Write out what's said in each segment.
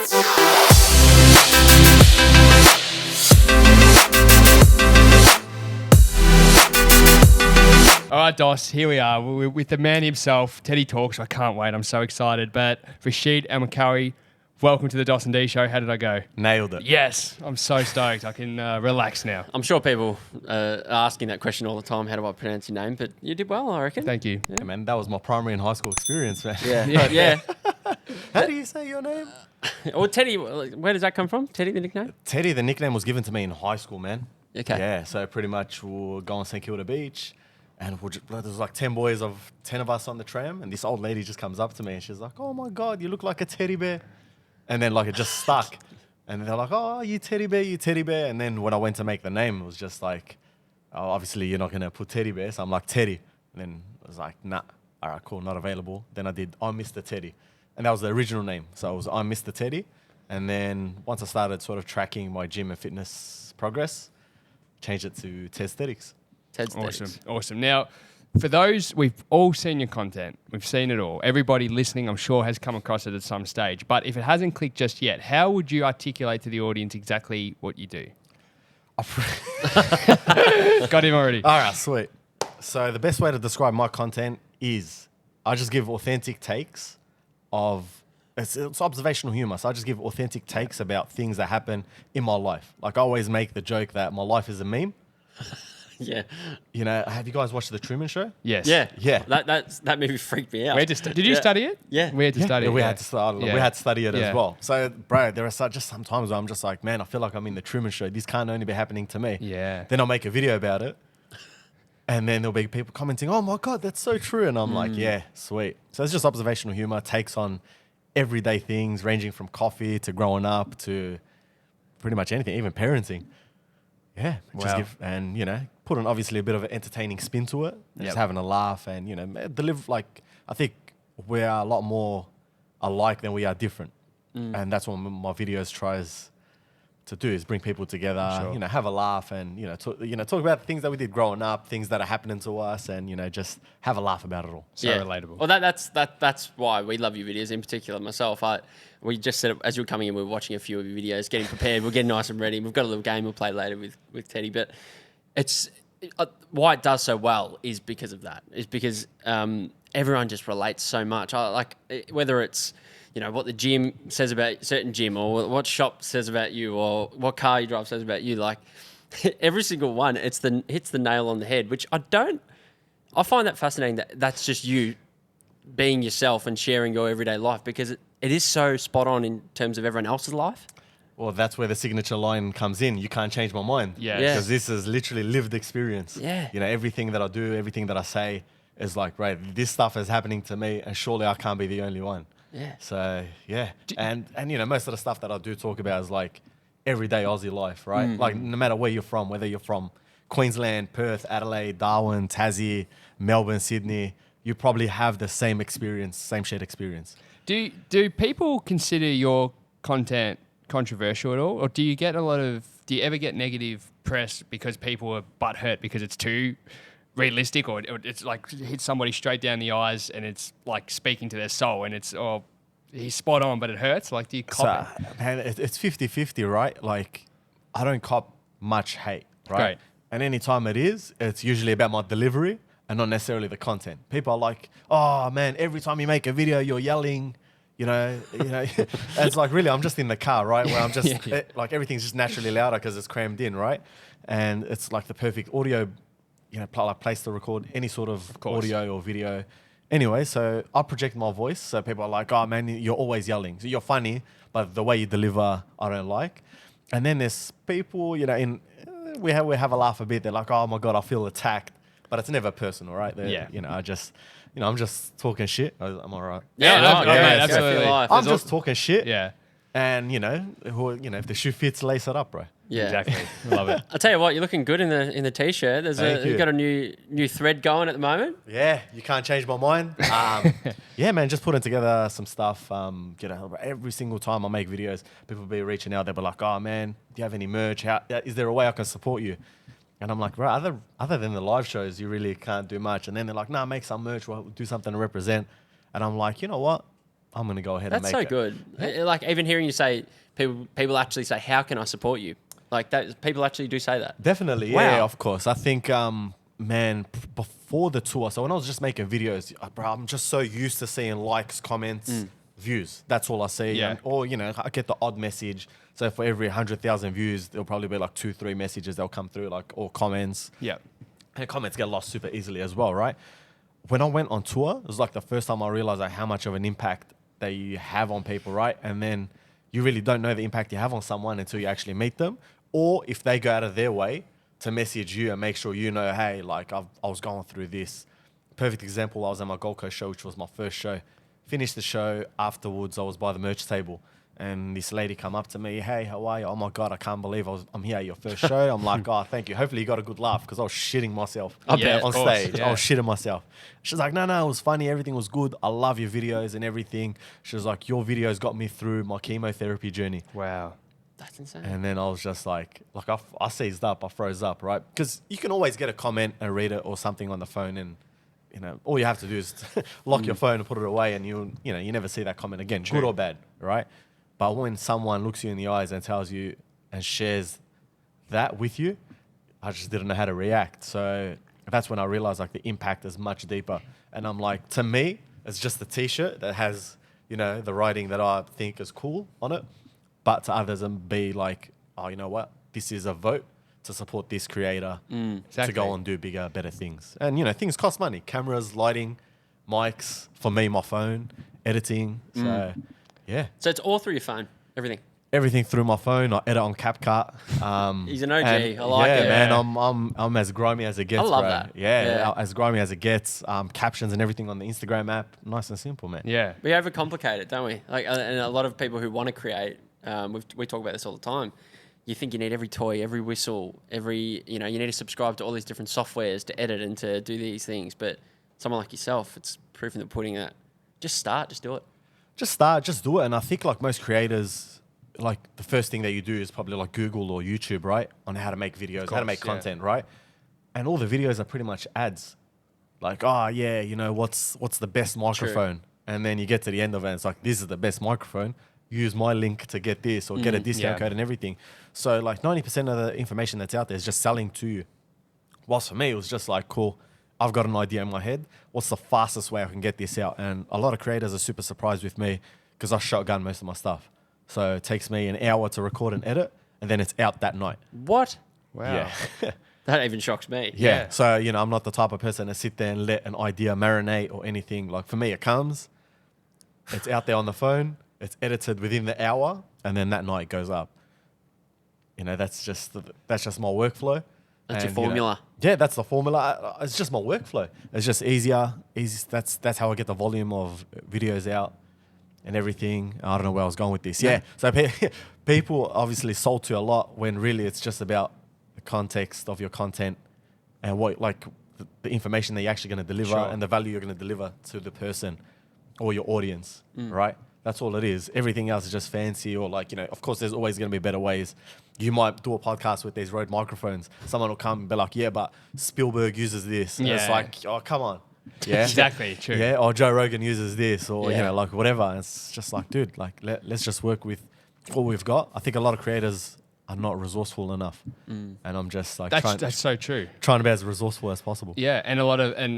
All right, Dos, here we are. We're with the man himself, Teddy Talks. I can't wait. I'm so excited. But Rashid and McCurry, welcome to the dos&d show. How did I go? Nailed it. Yes, I'm so stoked. I can relax now. I'm sure people are asking that question all the time. How do I pronounce your name? But you did well, I reckon. Thank you. Yeah, man, that was my primary and high school experience, man. Yeah. How do you say your name? Well, Teddy, where does that come from? Teddy, the nickname? Teddy, the nickname was given to me in high school, man. Okay. Yeah, so pretty much we'll go on St Kilda Beach and there's like 10 boys of 10 of us on the tram, and this old lady just comes up to me and she's like, "Oh my God, you look like a teddy bear." And then like it just stuck. And they're like, "Oh, you teddy bear, you teddy bear." And then when I went to make the name, it was just like, "Oh, obviously you're not going to put teddy bear." So I'm like, "Teddy." And then I was like, "Nah, all right, cool, not available." Then I did, "I'm Mr. Teddy." And that was the original name. So it was, "I'm Mr. Teddy." And then once I started sort of tracking my gym and fitness progress, changed it to Tedsthetics. Awesome. Now, for those, we've all seen your content. We've seen it all. Everybody listening, I'm sure, has come across it at some stage. But if it hasn't clicked just yet, how would you articulate to the audience exactly what you do? Got him already. All right, sweet. So the best way to describe my content is I just give authentic takes of, it's observational humor. So I just give authentic takes about things that happen in my life. Like I always make the joke that my life is a meme. Yeah. You know, have you guys watched The Truman Show? Yes. Yeah. That movie freaked me out. Did you study it? Yeah. We had to study it. We had to study it Yeah. as well. So, bro, there are just some times where I'm just like, man, I feel like I'm in The Truman Show. This can't only be happening to me. Yeah. Then I'll make a video about it. And then there'll be people commenting, "Oh my God, that's so true." And I'm like, yeah, sweet. So it's just observational humor, takes on everyday things ranging from coffee to growing up to pretty much anything, even parenting. Yeah. Wow. And, you know, put on obviously a bit of an entertaining spin to it. Just having a laugh and, you know, deliver, like, I think we are a lot more alike than we are different. And that's what my videos tries to do, is bring people together, Sure. you know, have a laugh and, talk about things that we did growing up, things that are happening to us, and, you know, just have a laugh about it all. So relatable. Well, that's why we love your videos. In particular, myself, we just said as you were coming in, we were watching a few of your videos, getting prepared. We're getting nice and ready. We've got a little game we'll play later with Teddy, but it's why it does so well is because of that. Is because everyone just relates so much. Whether it's, you know, what the gym says about certain gym, or what shop says about you, or what car you drive says about you. Like every single one, hits the nail on the head. Which I find that fascinating. That's just you being yourself and sharing your everyday life, because it is so spot on in terms of everyone else's life. Well, that's where the signature line comes in. You can't change my mind. Yeah. Because this is literally lived experience. Yeah. You know, everything that I do, everything that I say is like, right, this stuff is happening to me, and surely I can't be the only one. Yeah. So, yeah. And you know, most of the stuff that I do talk about is like everyday Aussie life, right? Like no matter where you're from, whether you're from Queensland, Perth, Adelaide, Darwin, Tassie, Melbourne, Sydney, you probably have the same experience, same shared experience. Do people consider your content controversial at all, or do you ever get negative press because people are butthurt because it's too realistic, or it's like hit somebody straight down the eyes and it's like speaking to their soul and it's, oh, he's spot on but it hurts? Like, do you cop it? Man, it's 50-50, right? Like, I don't cop much hate, right? Great. And any time it is, it's usually about my delivery and not necessarily the content. People are like, "Oh man, every time you make a video, you're yelling." You know, and it's like, really, I'm just in the car, right? Where I'm just like, everything's just naturally louder because it's crammed in, right? And it's like the perfect audio, you know, place to record any sort of audio or video. Anyway, so I project my voice. So people are like, "Oh man, you're always yelling. So you're funny, but the way you deliver, I don't like." And then there's people, you know, we have a laugh a bit. They're like, "Oh my God, I feel attacked." But it's never personal, right? You know, I'm just talking shit. I'm all right. Absolutely. I'm just talking shit. Yeah. And, you know, if the shoe fits, lace it up, bro. Yeah, Exactly. Love it. I'll tell you what, you're looking good in the t-shirt. You've got a new thread going at the moment. Yeah, you can't change my mind. Yeah, man, just putting together some stuff. You know, every single time I make videos, people will be reaching out. They'll be like, "Oh man, do you have any merch? Is there a way I can support you?" And I'm like, right, other than the live shows, you really can't do much. And then they're like, "Nah, make some merch. We'll do something to represent." And I'm like, you know what? I'm going to go ahead That's and so make it. good. Like even hearing you say, people actually say, how can I support you? Like that, people actually do say that. Definitely, Wow. yeah, of course. I think, man, before the tour, so when I was just making videos, bro, I'm just so used to seeing likes, comments, views. That's all I see. Yeah. Or, you know, I get the odd message. So for every 100,000 views, there'll probably be like 2-3 messages that'll come through, like, or comments. Yeah. And comments get lost super easily as well, right? When I went on tour, it was like the first time I realized like how much of an impact that you have on people, right? And then you really don't know the impact you have on someone until you actually meet them. Or if they go out of their way to message you and make sure you know, hey, like I was going through this. Perfect example, I was at my Gold Coast show, which was my first show. Finished the show, afterwards I was by the merch table. And this lady come up to me, hey, how are you? Oh my God, I can't believe I'm here at your first show. I'm like, oh, thank you. Hopefully you got a good laugh because I was shitting myself bet. on Of course, stage. yeah. I was shitting myself. She's like, no, it was funny. Everything was good. I love your videos and everything. She was like, your videos got me through my chemotherapy journey. Wow. That's insane. And then I was just like I seized up, I froze up, right? Because you can always get a comment and read it or something on the phone and, you know, all you have to do is lock your phone and put it away and you never see that comment again, good or bad, right? But when someone looks you in the eyes and tells you and shares that with you, I just didn't know how to react. So that's when I realized like the impact is much deeper. And I'm like, to me, it's just a t-shirt that has, you know, the writing that I think is cool on it. But to others and be like, oh, you know what? This is a vote to support this creator to Exactly. go and do bigger, better things. And, you know, things cost money. Cameras, lighting, mics, for me, my phone, editing. So, yeah. So it's all through your phone, everything. Everything through my phone. I edit on CapCut. He's an OG. And I like yeah, it. man, I'm as grimy as it gets, I love bro. that. Yeah, Yeah. as grimy as it gets. Captions and everything on the Instagram app. Nice and simple, man. Yeah. We overcomplicate it, don't we? Like, and a lot of people who want to create, we talk about this all the time. You think you need every toy, every whistle, you need to subscribe to all these different softwares to edit and to do these things. But someone like yourself, it's proof in the pudding that just start, just do it. Just start, just do it. And I think like most creators, like the first thing that you do is probably like Google or YouTube, right? On how to make videos, how to make content, right? And all the videos are pretty much ads. Like, oh yeah, you know, what's the best microphone? And then you get to the end of it and it's like, this is the best microphone. Use my link to get this or get a discount code and everything. So like 90% of the information that's out there is just selling to you. Whilst for me, it was just like, cool, I've got an idea in my head. What's the fastest way I can get this out? And a lot of creators are super surprised with me because I shotgun most of my stuff. So it takes me an hour to record and edit and then it's out that night. What? Wow. Yeah. That even shocks me. Yeah. So, you know, I'm not the type of person to sit there and let an idea marinate or anything. Like for me, it comes, it's out there on the phone, it's edited within the hour, and then that night it goes up. You know, that's just my workflow. That's your And, formula. Yeah, that's the formula. It's just my workflow. It's just easier. That's how I get the volume of videos out and everything. I don't know where I was going with this. Yeah. So people obviously sold to a lot when really it's just about the context of your content and what like the information that you're actually going to deliver and the value you're going to deliver to the person or your audience, right? That's all it is. Everything else is just fancy or like, you know, of course there's always going to be better ways. You might do a podcast with these Rode microphones. Someone will come and be like, yeah, but Spielberg uses this. And it's like, oh, come on. Yeah. Exactly. True. Yeah. Or Joe Rogan uses this or, you Yeah. know, like whatever. And it's just like, dude, like let's just work with what we've got. I think a lot of creators are not resourceful enough. And I'm just like That's so true. trying to be as resourceful as possible. Yeah, and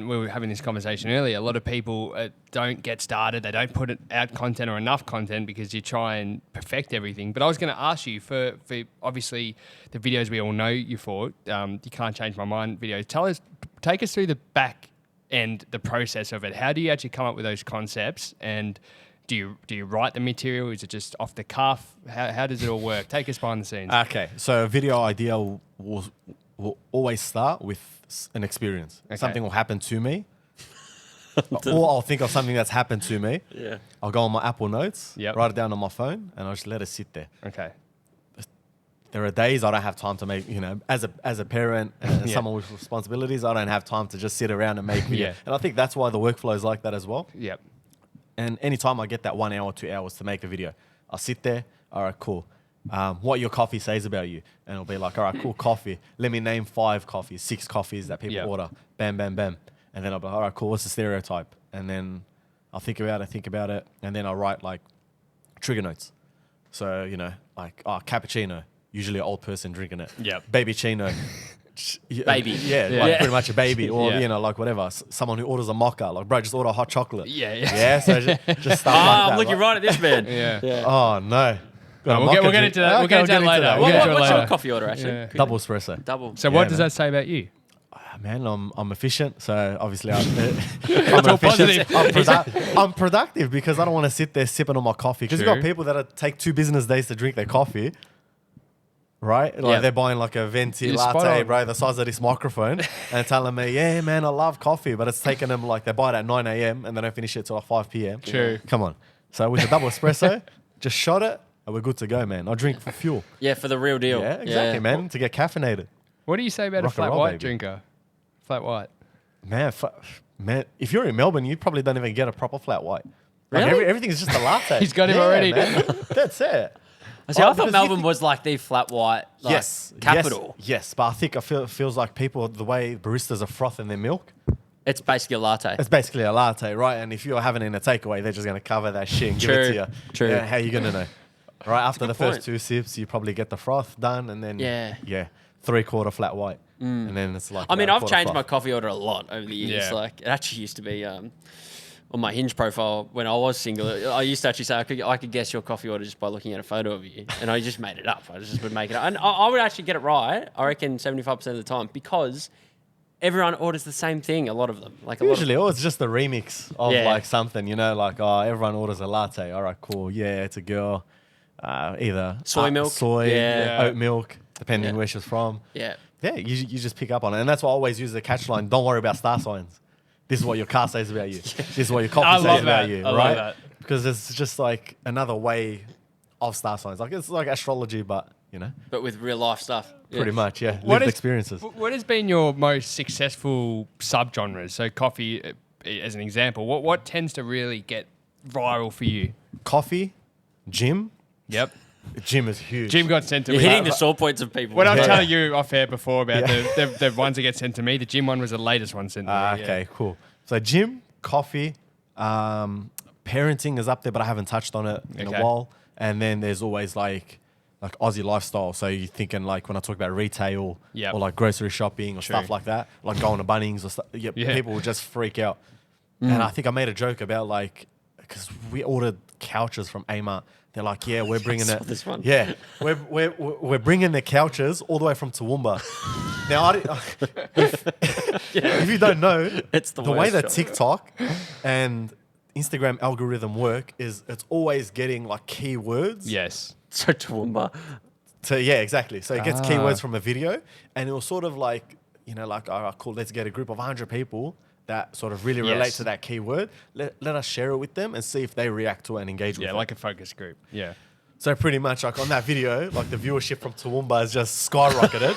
we were having this conversation earlier. A lot of people don't get started. They don't put out content or enough content because you try and perfect everything. But I was going to ask you for obviously the videos we all know you for. You can't change my mind videos. Take us through the back end, the process of it. How do you actually come up with those concepts? And do you write the material? Is it just off the cuff? How does it all work? Take us behind the scenes. Okay, so a video idea will always start with an experience. Okay. Something will happen to me, or I'll think of something that's happened to me. Yeah. I'll go on my Apple Notes, Yep. write it down on my phone, and I'll just let it sit there. Okay. There are days I don't have time to make, you know, as a parent and someone with responsibilities, I don't have time to just sit around and make video. Yeah. And I think that's why the workflow is like that as well. Yep. And anytime I get that 1 hour, 2 hours to make a video, I'll sit there. All right, cool. What your coffee says about you. And it'll be like, all right, cool, coffee. Let me name 5 coffees, 6 coffees that people order. Bam, bam, bam. And then I'll be like, all right, cool. What's the stereotype? And then I'll think about it, and then I'll write like trigger notes. So, you know, like, cappuccino, usually an old person drinking it. Yep. Baby chino. Baby. Yeah, Yeah. like pretty much a baby. Or, Yeah. you know, like whatever. Someone who orders a mocha, like, bro, just order hot chocolate. Yeah. Yeah, so just stuff like that. I'm looking like, right at this man. Yeah. Oh, no. Got a We'll mocha get drink. into that. We'll get into that later. We'll We'll get get into into What's it your later. coffee order, actually? Yeah. Quickly. Double espresso. Double. So Yeah, what does man. that say about you? Man, I'm efficient, so obviously I'm all efficient. positive. I'm productive because I don't want to sit there sipping on my coffee. Because you got True. people that take 2 business days to drink their coffee, right? Like Yeah. they're buying like a venti You're spot latte, on. bro, the size of this microphone, and telling me, yeah, man, I love coffee, but it's taking them like they buy it at 9 a.m. and they don't finish it till like 5 p.m. True. Come on. So with a double espresso, just shot it, and we're good to go, man. I drink for fuel. Yeah, for the real deal. Yeah, exactly, man, to get caffeinated. What do you say about Rock a and flat roll, white baby. drinker? Flat white. Man, if you're in Melbourne, you probably don't even get a proper flat white. Like Really? everything's just a latte. He's got him Yeah, already. man. That's it. See, I Oh, thought because Melbourne you was like the flat white capital. Yes, but I think it feels like people, the way baristas are frothing their milk, It's basically a latte. it's basically a latte, right? And if you're having it in a takeaway, they're just going to cover that shit and give it True, to you. true. Yeah, how you going to know? Right after the good point. first 2 sips, you probably get the froth done, and then Yeah. 3/4 flat white, and then it's like. I mean, about a I've quarter changed my froth. coffee order a lot over the years. Yeah. Like, it actually used to be on my Hinge profile when I was single. I used to actually say I could guess your coffee order just by looking at a photo of you, and I just made it up. I just would make it up, and I would actually get it right. I reckon 75% of the time because everyone orders the same thing. A lot of them, like Usually, it's just a remix of Yeah. like something, you know, like everyone orders a latte. All right, cool. Yeah, it's a girl. Either Soy milk. soy, Yeah. oat milk, depending Yeah. where she's from. yeah. Yeah, you just pick up on it, and that's why I always use the catch line. Don't worry about star signs. This is what your car says about you. This is what your coffee I says love about that. you, I love right? that. Because it's just like another way of star signs. Like it's like astrology, but you know, But with real life stuff. pretty much, yeah. What Lived is- experiences. What has been your most successful subgenres? So coffee, as an example, what tends to really get viral for you? Coffee, gym. Yep. Gym is huge. Jim got sent to You're me. hitting the sore points of people. When I was Yeah. telling you off air before about Yeah. the ones that get sent to me, the gym one was the latest one sent to me. Okay, cool. So gym, coffee, parenting is up there, but I haven't touched on it in Okay. a while. And then there's always like Aussie lifestyle. So you're thinking like when I talk about retail Yep. or like grocery shopping or True. stuff like that, like going to Bunnings or stuff. Yeah, Yeah. people will just freak out. And I think I made a joke about like, because we ordered couches from Amart. They're like, yeah, we're bringing saw it. this one. Yeah, we're bringing the couches all the way from Toowoomba. Now, if you don't know, It's the way worst that job. TikTok and Instagram algorithm work is it's always getting like keywords. Yes. So Toowoomba. Yeah, exactly. So it gets Ah. keywords from a video, and it will sort of like, you know, like, all right, cool, let's get a group of 100 people that sort of really relate Yes. to that keyword. Let us share it with them and see if they react to it and engage with Yeah, it. like a focus group. Yeah. So pretty much like on that video, like the viewership from Toowoomba has just skyrocketed.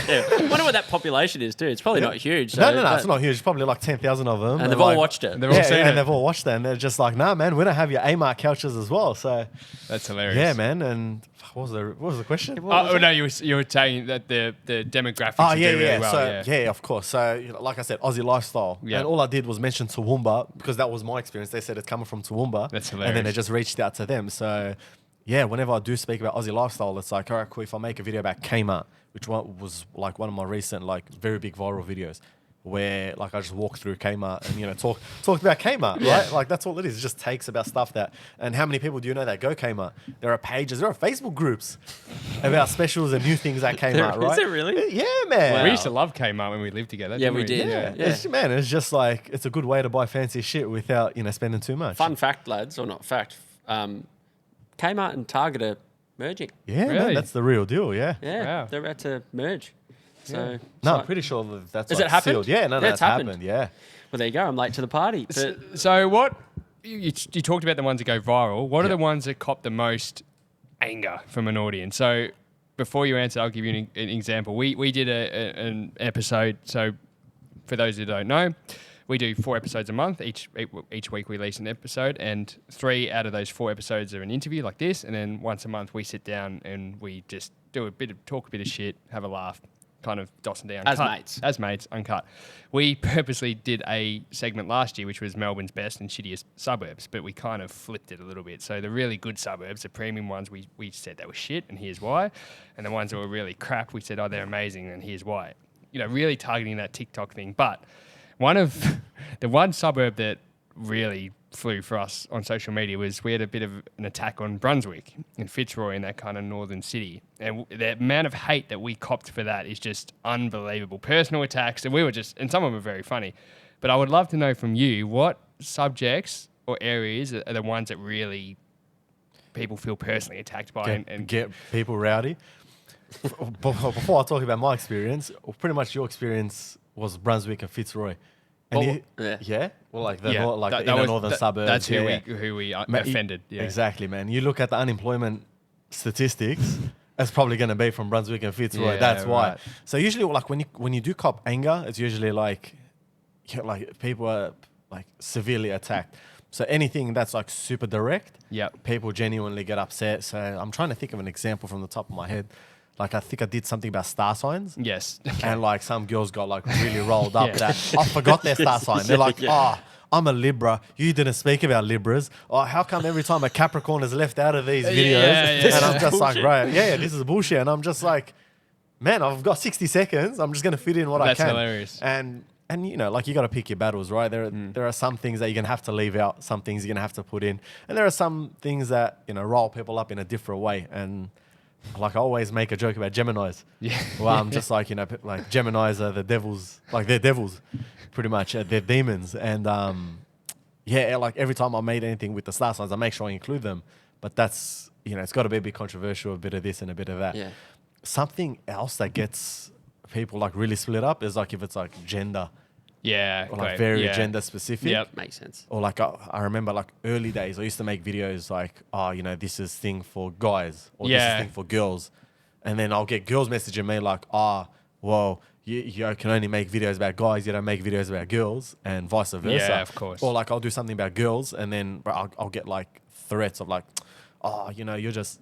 Yeah. I wonder what that population is too. It's probably not huge. No, so it's not huge. It's probably like 10,000 of them. And they've all like- watched it. They've all seen and it. they've all watched it, and they're just like, nah, man, we don't have your Amart couches as well. So That's hilarious. yeah, man. And what was the question? Oh, no, you were saying that the demographics Oh are yeah, doing yeah. really well. So yeah, of course. So you know, like I said, Aussie lifestyle. Yeah. And all I did was mention Toowoomba because that was my experience. They said it's coming from Toowoomba. That's And then they hilarious. just reached out to them. So yeah, whenever I do speak about Aussie lifestyle, it's like, all right, cool. If I make a video about Kmart, which one was like one of my recent like very big viral videos, where like I just walk through Kmart and you know talk about Kmart, right? Like that's all it is. It just takes about stuff that. And how many people do you know that go Kmart? There are pages, there are Facebook groups about specials and new things at Kmart, right? Is there really? Yeah, man. Wow. We used to love Kmart when we lived together. Yeah, didn't we did. Yeah, Yeah. It's, man, it's just like it's a good way to buy fancy shit without you know spending too much. Fun fact, lads, or not fact. Kmart and Target are merging. Yeah, Really? man, that's the real deal. Yeah. Yeah, Wow. they're about to merge. So No, so- I'm pretty sure that that's Has like it happened? sealed. Yeah, no, Yeah, that's it's happened. Yeah. well, there you go. I'm late to the party. But So what you talked about the ones that go viral. What are Yeah. the ones that cop the most anger from an audience? So before you answer, I'll give you an example. We did an episode. So for those who don't know, we do 4 episodes a month. Each week we release an episode, and 3 out of those 4 episodes are an interview like this, and then once a month we sit down and we just do talk a bit of shit, have a laugh. kind of dos&d uncut. As mates, uncut. We purposely did a segment last year, which was Melbourne's best and shittiest suburbs, but we kind of flipped it a little bit. So the really good suburbs, the premium ones, we said they were shit, and here's why. And the ones that were really crap, we said, oh, they're amazing, and here's why. Really targeting that TikTok thing. But the one suburb that really flew for us on social media was we had a bit of an attack on Brunswick and Fitzroy in that kind of northern city. And the amount of hate that we copped for that is just unbelievable. Personal attacks, and and some of them were very funny. But I would love to know from you, what subjects or areas are the ones that really people feel personally attacked by and get people rowdy? Before I talk about my experience, pretty much your experience was Brunswick and Fitzroy. And well, like the northern suburbs. That's who we offended. Yeah. Exactly, man. You look at the unemployment statistics, it's probably going to be from Brunswick and Fitzroy. That's why. Right. So usually, like when you do cop anger, it's usually like people are like severely attacked. So anything that's like super direct, people genuinely get upset. So I'm trying to think of an example from the top of my head. Like, I think I did something about star signs. Yes. And, like, some girls got, like, really rolled up that I forgot their star sign. They're like, I'm a Libra. You didn't speak about Libras. Oh, how come every time a Capricorn is left out of these videos? And I'm just like, right, this is bullshit. And I'm just like, man, I've got 60 seconds. I'm just going to fit in what I can. That's hilarious. And you know, like, you got to pick your battles, right? There are some things that you're going to have to leave out, some things you're going to have to put in. And there are some things that, roll people up in a different way. And like, I always make a joke about Geminis. Yeah. Well, I'm just like, like Geminis are the devils, like they're devils, pretty much. They're demons. And like every time I made anything with the star signs, I make sure I include them. But that's, it's got to be a bit controversial, a bit of this and a bit of that. Yeah. Something else that gets people like really split up is like if it's like gender. Yeah. Or like very gender specific. Yep. Makes sense. Or like I remember like early days, I used to make videos like, this is thing for guys or this is thing for girls. And then I'll get girls messaging me like, well, you can only make videos about guys, you don't make videos about girls, and vice versa. Yeah, of course. Or like I'll do something about girls and then I'll get like threats of like, you're just,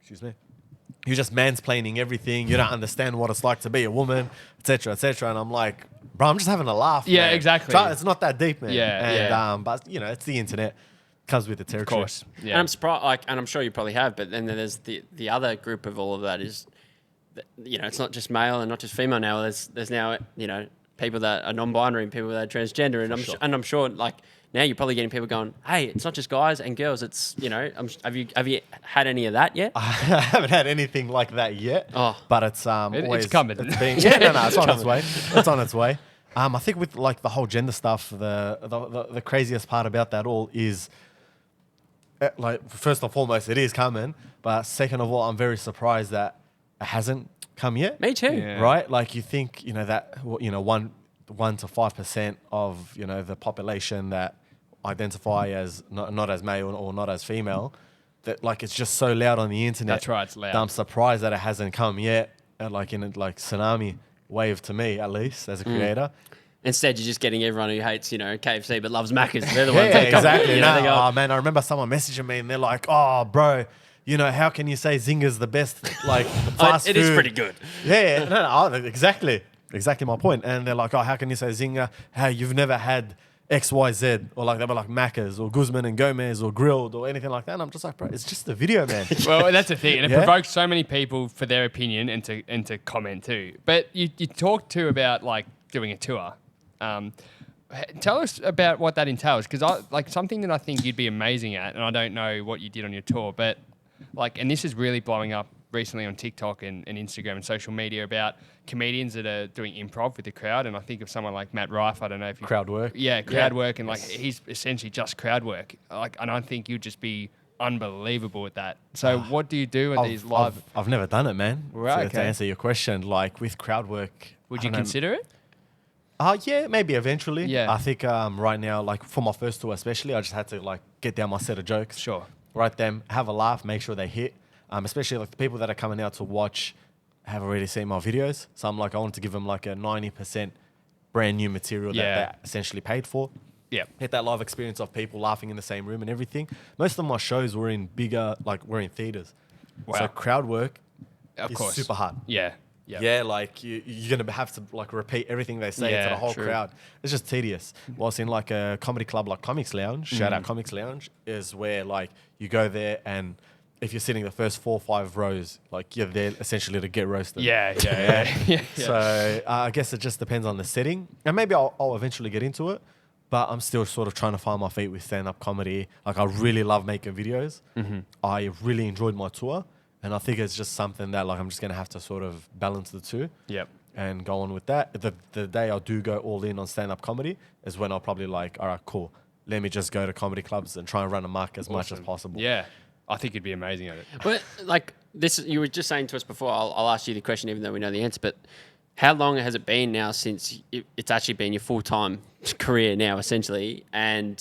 you're just mansplaining everything. You don't understand what it's like to be a woman, etc., etc. And I'm like, bro, I'm just having a laugh. Yeah, man. Exactly. It's not that deep, man. But it's the internet. Comes with the territory. Of course. Yeah. And I'm surprised, and I'm sure you probably have, but then there's the other group of all of that is, it's not just male and not just female now. There's now people that are non-binary and people that are transgender, and I'm sure like. Now you're probably getting people going, hey, it's not just guys and girls. It's, have you had any of that yet? I haven't had anything like that yet. Oh. But it's always... It's coming. It's on its way. It's on its way. I think with like the whole gender stuff, the craziest part about that all is, like, first and foremost, it is coming. But second of all, I'm very surprised that it hasn't come yet. Me too. Yeah. Right? Like you think, that, 1 to 5% of the population that identify as not as male or not as female, that like it's just so loud on the internet. That's right, it's loud. I'm surprised that it hasn't come yet. Like in a tsunami wave to me, at least as a creator. Instead, you're just getting everyone who hates KFC but loves Macca's. They're the ones that exactly. Man, I remember someone messaging me and they're like, "Oh, bro, how can you say Zinger's the best like fast food?" It is pretty good. Yeah, no, exactly. Exactly my point. And they're like, "Oh, how can you say Zinger? How you've never had XYZ?" Or like they were like Macca's or Guzman and Gomez or Grilled or anything like that. And I'm just like, bro, it's just a video, man. Well, that's the thing. And it provokes so many people for their opinion and to comment too. But you talked too about like doing a tour. Tell us about what that entails, because something that I think you'd be amazing at, and I don't know what you did on your tour, but and this is really blowing up recently on TikTok and Instagram and social media about comedians that are doing improv with the crowd. And I think of someone like Matt Rife. I don't know if you... Crowd work. Yeah, crowd work. And he's essentially just crowd work. And I think you'd just be unbelievable at that. So what do you do at these live... I've never done it, man. Right, to answer your question, like with crowd work... Would you consider it? Yeah, maybe eventually. Yeah. I think right now, like for my first tour especially, I just had to like get down my set of jokes. Sure. Write them, have a laugh, make sure they hit. Especially like the people that are coming out to watch have already seen my videos. So I'm like, I want to give them like a 90% brand new material that they essentially paid for. Yeah. Get that live experience of people laughing in the same room and everything. Most of my shows were in bigger, like we're in theaters. Wow. So crowd work of is course. super hard. Yeah. Yep. Yeah, like you're gonna have to like repeat everything they say to Yeah, the whole true. crowd. It's just tedious. Whilst in like a comedy club like Comics Lounge, shout Mm. out Comics Lounge, is where like you go there and if you're sitting the first 4 or 5 rows, like you're there essentially to get roasted. Yeah. So I guess it just depends on the setting, and maybe I'll eventually get into it. But I'm still sort of trying to find my feet with stand-up comedy. Like I really love making videos. Mm-hmm. I really enjoyed my tour, and I think it's just something that like I'm just gonna have to sort of balance the two Yep. and go on with that. The day I do go all in on stand-up comedy is when I'll probably like, all right, cool. Let me just go to comedy clubs and try and run a mark as much as possible. Yeah. I think you'd be amazing at it. But like this, you were just saying to us before. I'll ask you the question, even though we know the answer. But how long has it been now since it's actually been your full-time career now, essentially? And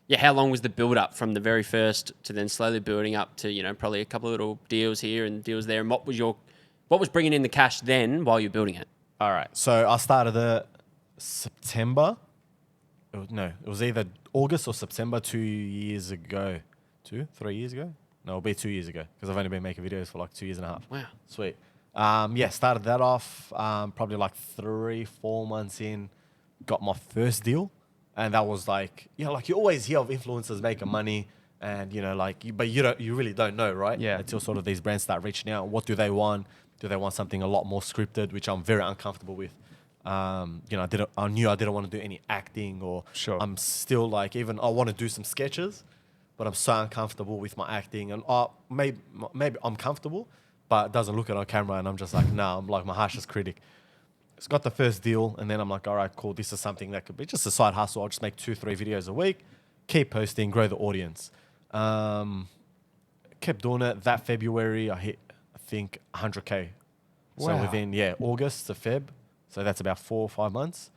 yeah, how long was the build-up from the very first to then slowly building up to probably a couple of little deals here and deals there? And what was bringing in the cash then while you're building it? All right. So I started it September. It was either August or September 2 years ago. 3 years ago? No, it'll be 2 years ago because I've only been making videos for like 2 years and a half. Wow. Sweet. Started that off probably like 3-4 months in, got my first deal. And that was like, like you always hear of influencers making money and, but you really don't know, right? Yeah. Until sort of these brands start reaching out. What do they want? Do they want something a lot more scripted, which I'm very uncomfortable with? I knew I didn't want to do any acting or Sure. I'm still like, even I want to do some sketches, but I'm so uncomfortable with my acting and maybe I'm comfortable, but it doesn't look it on camera and I'm just like, nah, I'm like my harshest critic. It's got the first deal and then I'm like, all right, cool. This is something that could be just a side hustle. I'll just make 2-3 videos a week, keep posting, grow the audience. Kept doing it. That February, I hit, I think, 100K. So Wow. within, August to Feb. So that's about 4 or 5 months.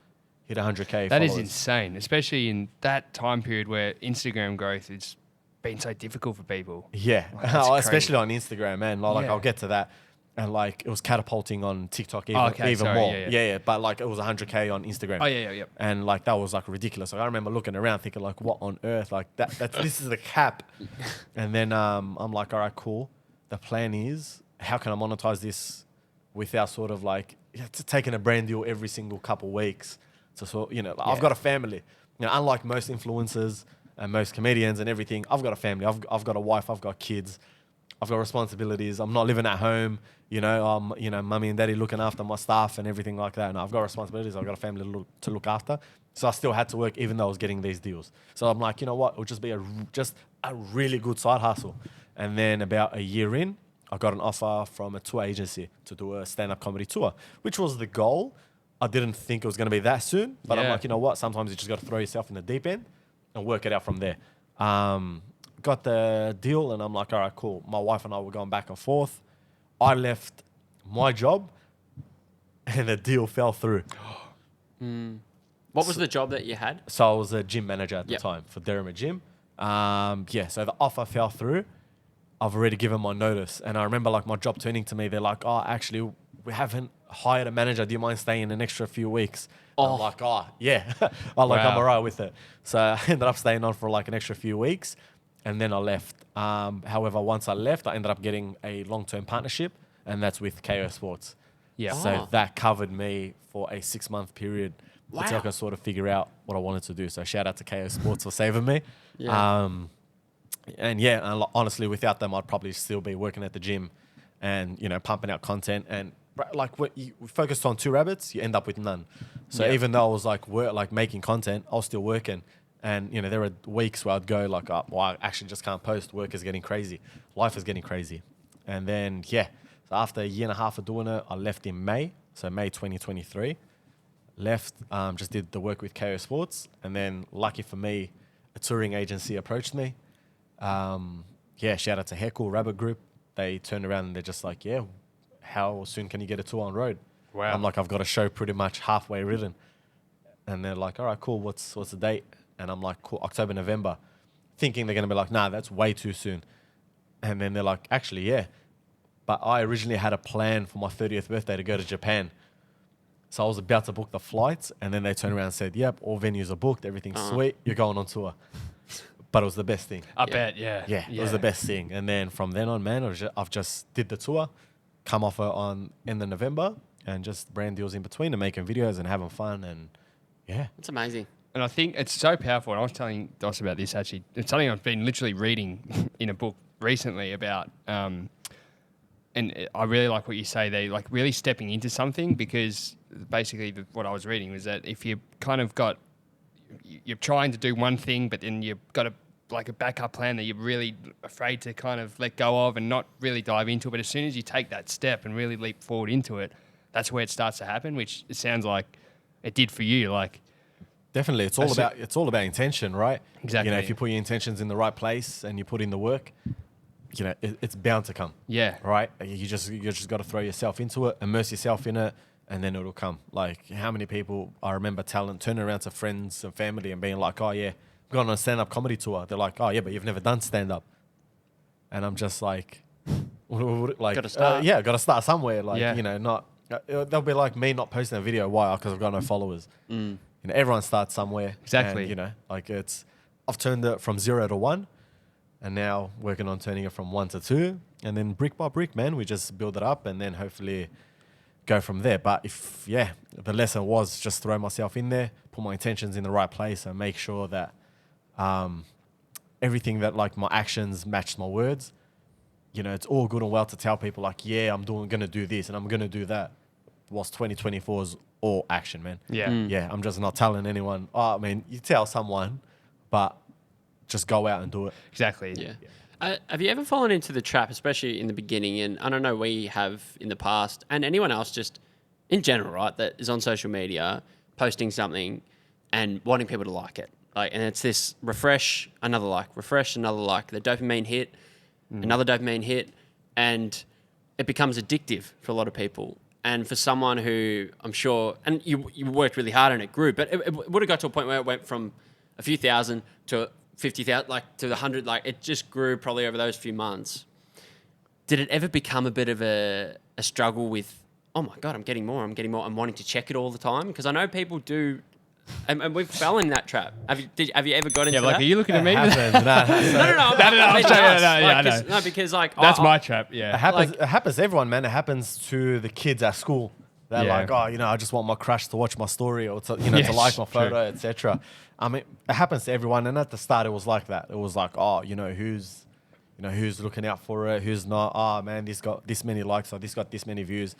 Hit 100K That is followers. insane, especially in that time period where Instagram growth has been so difficult for people. Yeah, That's especially crazy. on Instagram, man. Like Yeah. I'll get to that, and like it was catapulting on TikTok even, Okay, sorry, more. yeah. But like it was 100K on Instagram. Oh, yeah. And like that was like ridiculous. Like I remember looking around thinking like, what on earth? Like that's this is the cap. And then I'm like, all right, cool. The plan is how can I monetize this without sort of like taking a brand deal every single couple weeks. So I've got a family. Unlike most influencers and most comedians and everything, I've got a family. I've got a wife. I've got kids. I've got responsibilities. I'm not living at home. Mummy and daddy looking after my staff and everything like that. And I've got responsibilities. I've got a family to look after. So I still had to work even though I was getting these deals. So I'm like, you know what? It'll just be a really good side hustle. And then about a year in, I got an offer from a tour agency to do a stand-up comedy tour, which was the goal. I didn't think it was going to be that soon, but I'm Yeah. like, you know what? Sometimes you just got to throw yourself in the deep end and work it out from there. Got the deal and I'm like, all right, cool. My wife and I were going back and forth. I left my job and the deal fell through. What was the job that you had? So I was a gym manager at the Yep. time for Derrimut Gym. So the offer fell through. I've already given my notice. And I remember like my job turning to me. They're like, oh, actually, we haven't hired a manager. Do you mind staying an extra few weeks? I'm like, yeah. I'm Wow. all right with it. So I ended up staying on for like an extra few weeks. And then I left. However, once I left, I ended up getting a long-term partnership. And that's with KO Sports. Yeah. So that covered me for a 6-month period until I Wow. could sort of figure out what I wanted to do. So shout out to KO Sports for saving me. Yeah. Honestly, without them, I'd probably still be working at the gym and, pumping out content. And like what you focused on 2 rabbits, you end up with none. So even though I was like making content, I was still working. And, there were weeks where I'd go like, oh, well, I actually just can't post. Work is getting crazy. Life is getting crazy. And then, so after a year and a half of doing it, I left in May. So May 2023. Left, just did the work with KO Sports. And then lucky for me, a touring agency approached me. Shout out to Heckle Rabbit Group. They turned around and they're just like, how soon can you get a tour on road? Wow. I'm like, I've got a show pretty much halfway written. And they're like, all right, cool. What's the date? And I'm like, cool, October, November. Thinking they're going to be like, nah, that's way too soon. And then they're like, actually, yeah. But I originally had a plan for my 30th birthday to go to Japan. So I was about to book the flights. And then they turned around and said, yep, all venues are booked. Everything's sweet. You're going on tour. But it was the best thing. I bet, yeah. Yeah, it was the best thing. And then from then on, man, I've just did the tour, come off it on end of November, and just brand deals in between and making videos and having fun. And yeah. It's amazing. And I think it's so powerful. And I was telling Dos about this actually. It's something I've been literally reading in a book recently about. And I really like what you say. They like really stepping into something, because basically what I was reading was that if you kind of you're trying to do one thing, but then you've got a backup plan that you're really afraid to kind of let go of and not really dive into it. But as soon as you take that step and really leap forward into it, that's where it starts to happen, which it sounds like it did for you. Like, definitely, it's all about intention, right? Exactly. You know, if you put your intentions in the right place and you put in the work, you know, it's bound to come. Yeah. Right. You just got to throw yourself into it, immerse yourself in it, and then it'll come. Like, how many people I remember turning around to friends and family and being like, "Oh yeah, I'm going on a stand-up comedy tour." They're like, "Oh yeah, but you've never done stand-up," and I'm just like, like, Gotta start. yeah, got to start somewhere. Like, Yeah. you know, not they'll be like me not posting a video. Why? Because I've got no followers. You know, everyone starts somewhere. Exactly. And, you know, like I've turned it from 0 to 1, and now working on turning it from 1 to 2, and then brick by brick, man, we just build it up and then hopefully go from there. But the lesson was just throw myself in there, put my intentions in the right place, and make sure that everything that like my actions matched my words. You know, it's all good and well to tell people like, yeah, I'm gonna do this and I'm gonna do that. Whilst 2024 is all action, man. Yeah. Yeah, I'm just not telling anyone. Oh, I mean, you tell someone, but just go out and do it. Exactly. Yeah. Have you ever fallen into the trap, especially in the beginning? And I don't know, we have in the past, and anyone else just in general, right, that is on social media posting something and wanting people to like it. Like, and it's this refresh, another like, the dopamine hit, another dopamine hit, and it becomes addictive for a lot of people. And for someone who I'm sure, and you worked really hard on it, grew, but it would have got to a point where it went from a few thousand to 50,000, like to the 100, like it just grew probably over those few months. Did it ever become a bit of a struggle with, oh my God, I'm getting more, and wanting to check it all the time? Because I know people do, and we've fell in that trap. Have you ever got into that? Like, are you looking at me? No. I know. No, because like That's my trap. Yeah. It happens to everyone, man. It happens to the kids at school. They're like, oh, you know, I just want my crush to watch my story or to, you know, to like my photo, etc. I mean, it happens to everyone. And at the start, it was like that. It was like, oh, who's looking out for it, who's not. Oh man, this got this many likes or this got this many views.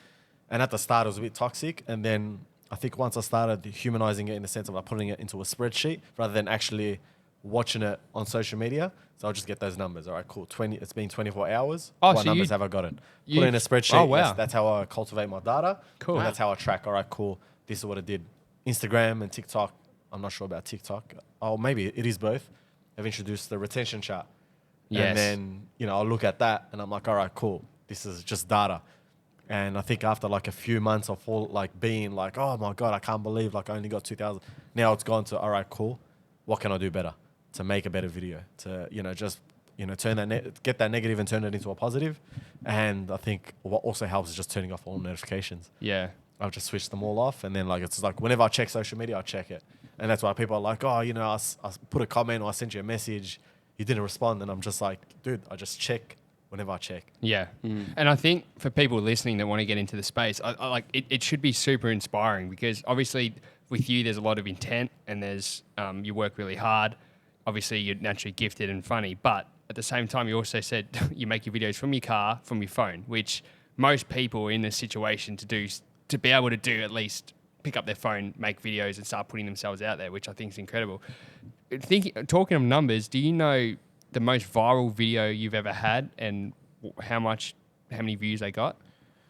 And at the start, it was a bit toxic. And then I think once I started humanizing it in the sense of like putting it into a spreadsheet rather than actually watching it on social media. So I'll just get those numbers. All right, cool. It's been 24 hours. What numbers have I gotten? Put it in a spreadsheet. Oh, wow. That's how I cultivate my data. Cool. And that's how I track. All right, cool. This is what I did. Instagram and TikTok. I'm not sure about TikTok. Oh, maybe it is both. I've introduced the retention chart. Yes. And then, I'll look at that and I'm like, all right, cool. This is just data. And I think after like a few months of being like, oh my God, I can't believe like I only got 2,000. Now it's gone to, all right, cool. What can I do better to make a better video? To, turn that, get that negative and turn it into a positive. And I think what also helps is just turning off all notifications. Yeah. I've just switched them all off. And then it's like whenever I check social media, I check it. And that's why people are like, oh, I put a comment or I sent you a message. You didn't respond. And I'm just like, dude, I just check whenever I check. Yeah. And I think for people listening that want to get into the space, I like it should be super inspiring, because obviously with you, there's a lot of intent and there's, you work really hard. Obviously you're naturally gifted and funny, but at the same time, you also said you make your videos from your car, from your phone, which most people are in this situation to be able to do, at least pick up their phone, make videos and start putting themselves out there, which I think is incredible. Talking of numbers, do you know the most viral video you've ever had and how many views they got?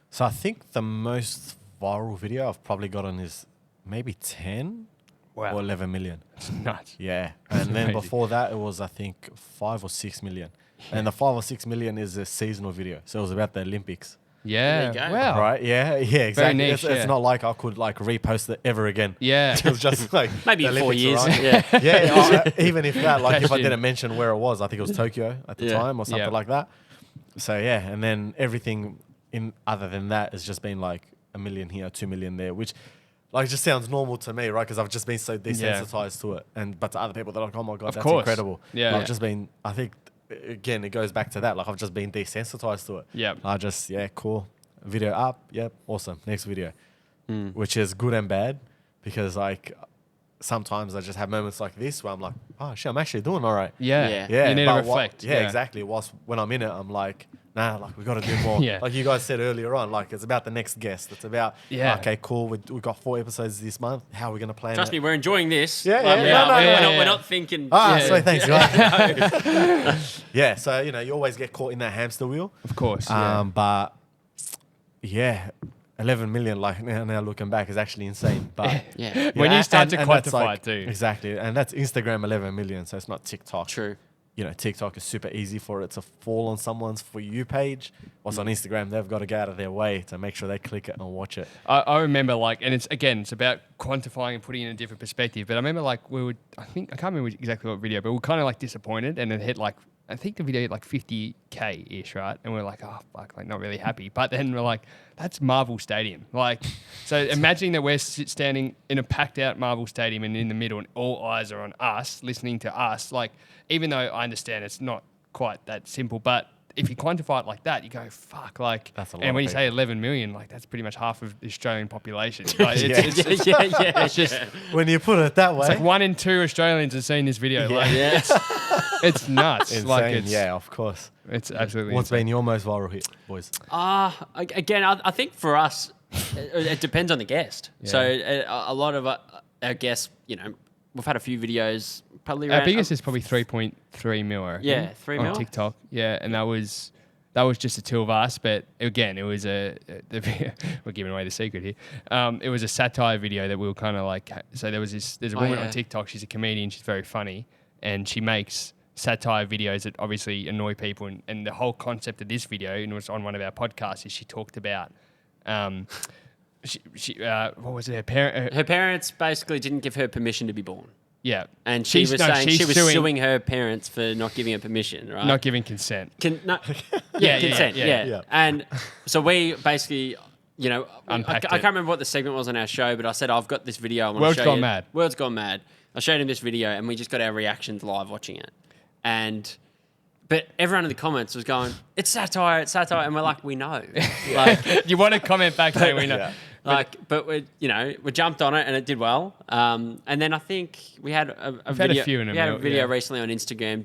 So I think the most viral video I've probably gotten is maybe 10 or 11 million. It's nuts. Yeah. And then amazing. before that, it was, I think, 5 or 6 million. And the 5 or 6 million is a seasonal video. So it was about the Olympics. Yeah. There you go. Wow. Right? Yeah, exactly. niche, It's not like I could repost it ever again. Yeah. It was just like Maybe the in 4 Olympics years. are on. Yeah. Yeah, even if that, if I Cashed in. didn't mention where it was, I think it was Tokyo at the Yeah. time or something Yeah. like that. So yeah, and then everything other than that has just been like 1 million here, 2 million there, which it just sounds normal to me, right? Because I've just been so desensitized to it. But to other people, they're like, oh my God, that's course. incredible. Yeah. I've just been, I think, again, it goes back to that. I've just been desensitized to it. Yeah. I just, cool. video up. Yep, awesome. Next video, which is good and bad because like sometimes I just have moments like this where I'm like, oh shit, I'm actually doing all right. Yeah. Yeah. You need to but reflect. exactly. Whilst when I'm in it, I'm like, nah, like we got to do more. Yeah. Like you guys said earlier on, like it's about the next guest. It's about, Yeah. okay, cool. We got 4 episodes this month. How are we going to plan Trust it? me, we're enjoying this. Yeah, Like, yeah. No, yeah. we're not thinking. Ah, Yeah. sweet, thanks, guys. Yeah, so you know, you always get caught in that hamster wheel. Of course. But yeah, 11 million, like now looking back, is actually insane. But Yeah. When you start to that's quantify it too. Exactly, and that's Instagram 11 million, so it's not TikTok. True. You know, TikTok is super easy for it to fall on someone's For You page. What's on Instagram, they've got to go out of their way to make sure they click it and watch it. I remember like, and it's about quantifying and putting it in a different perspective. But I remember like I can't remember exactly what video, but we were kind of like disappointed, and it hit like, I think the video hit like 50K ish, right? And we're like, oh fuck, like not really happy. But then we're like, that's Marvel Stadium. Like, so imagining that we're standing in a packed out Marvel Stadium and in the middle and all eyes are on us, listening to us. Like, even though I understand it's not quite that simple, but if you quantify it like that, you go, fuck, like, That's a lot and of when you say people. 11 million, like that's pretty much half of the Australian population. Like, Yeah. it's just, When you put it that way, it's like 1 in 2 Australians have seen this video. Like, Yeah. it's nuts. insane. Like, it's, Yeah, of course. it's absolutely What's insane. been your most viral hit, boys? Again, I think for us, it depends on the guest. Yeah. So a lot of our guests, you know, we've had a few videos. Probably Our around, biggest is probably 3.3 mil, I reckon, Yeah, 3 on mil? TikTok. Yeah, and that was just the two of us. But again, it was we're giving away the secret here. It was a satire video that we were kind of like. So there's a woman yeah. on TikTok. She's a comedian. She's very funny, and she makes satire videos that obviously annoy people. And the whole concept of this video, and it was on one of our podcasts, is she talked about. What was it? Her parent. Her parents basically didn't give her permission to be born. Yeah, And she was saying she's she was suing her parents for not giving her permission, right? not giving consent. Yeah, consent. yeah. Yeah. And so we basically, you know, I Unpacked can't it. remember what the segment was on our show, but I said, I've got this video. I want World's to show Gone you. Mad. World's Gone Mad. I showed him this video, and we just got our reactions live watching it. But everyone in the comments was going, it's satire, and we're like, we know. Like, You want to comment back saying we know. Yeah. but we jumped on it and it did well. And then I think we had a had video. a few in a we had a minute, video yeah. recently on Instagram.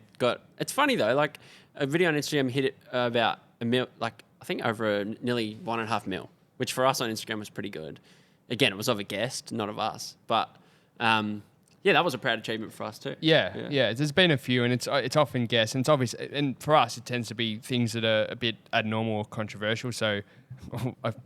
It's funny though, like a video on Instagram hit about a mil, like I think over nearly 1.5 mil, which for us on Instagram was pretty good. Again, it was of a guest, not of us, but yeah, that was a proud achievement for us too. Yeah. There's been a few, and it's often guessed, and it's obvious. And for us, it tends to be things that are a bit abnormal or controversial. So,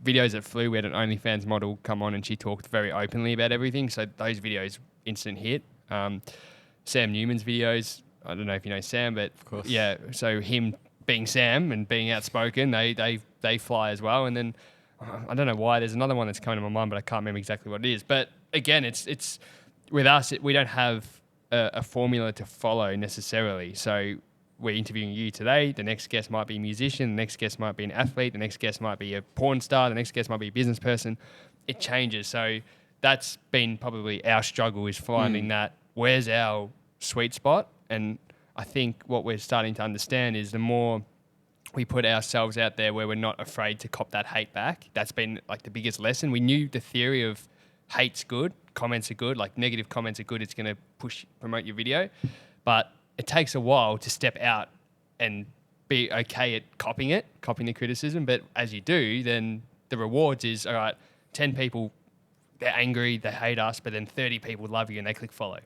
videos that flew, we had an OnlyFans model come on, and she talked very openly about everything. So those videos instant hit. Sam Newman's videos. I don't know if you know Sam, but Of course. yeah. So him being Sam and being outspoken, they fly as well. And then I don't know why. There's another one that's coming to my mind, but I can't remember exactly what it is. But again, it's with us, we don't have a formula to follow necessarily. So we're interviewing you today. The next guest might be a musician. The next guest might be an athlete. The next guest might be a porn star. The next guest might be a business person. It changes. So that's been probably our struggle, is finding that where's our sweet spot. And I think what we're starting to understand is the more we put ourselves out there where we're not afraid to cop that hate back, that's been like the biggest lesson. We knew the theory of hate's good, comments are good, like negative comments are good, it's going to promote your video. But it takes a while to step out and be okay at copying the criticism. But as you do, then the rewards is, all right, 10 people, they're angry, they hate us, but then 30 people love you and they click follow.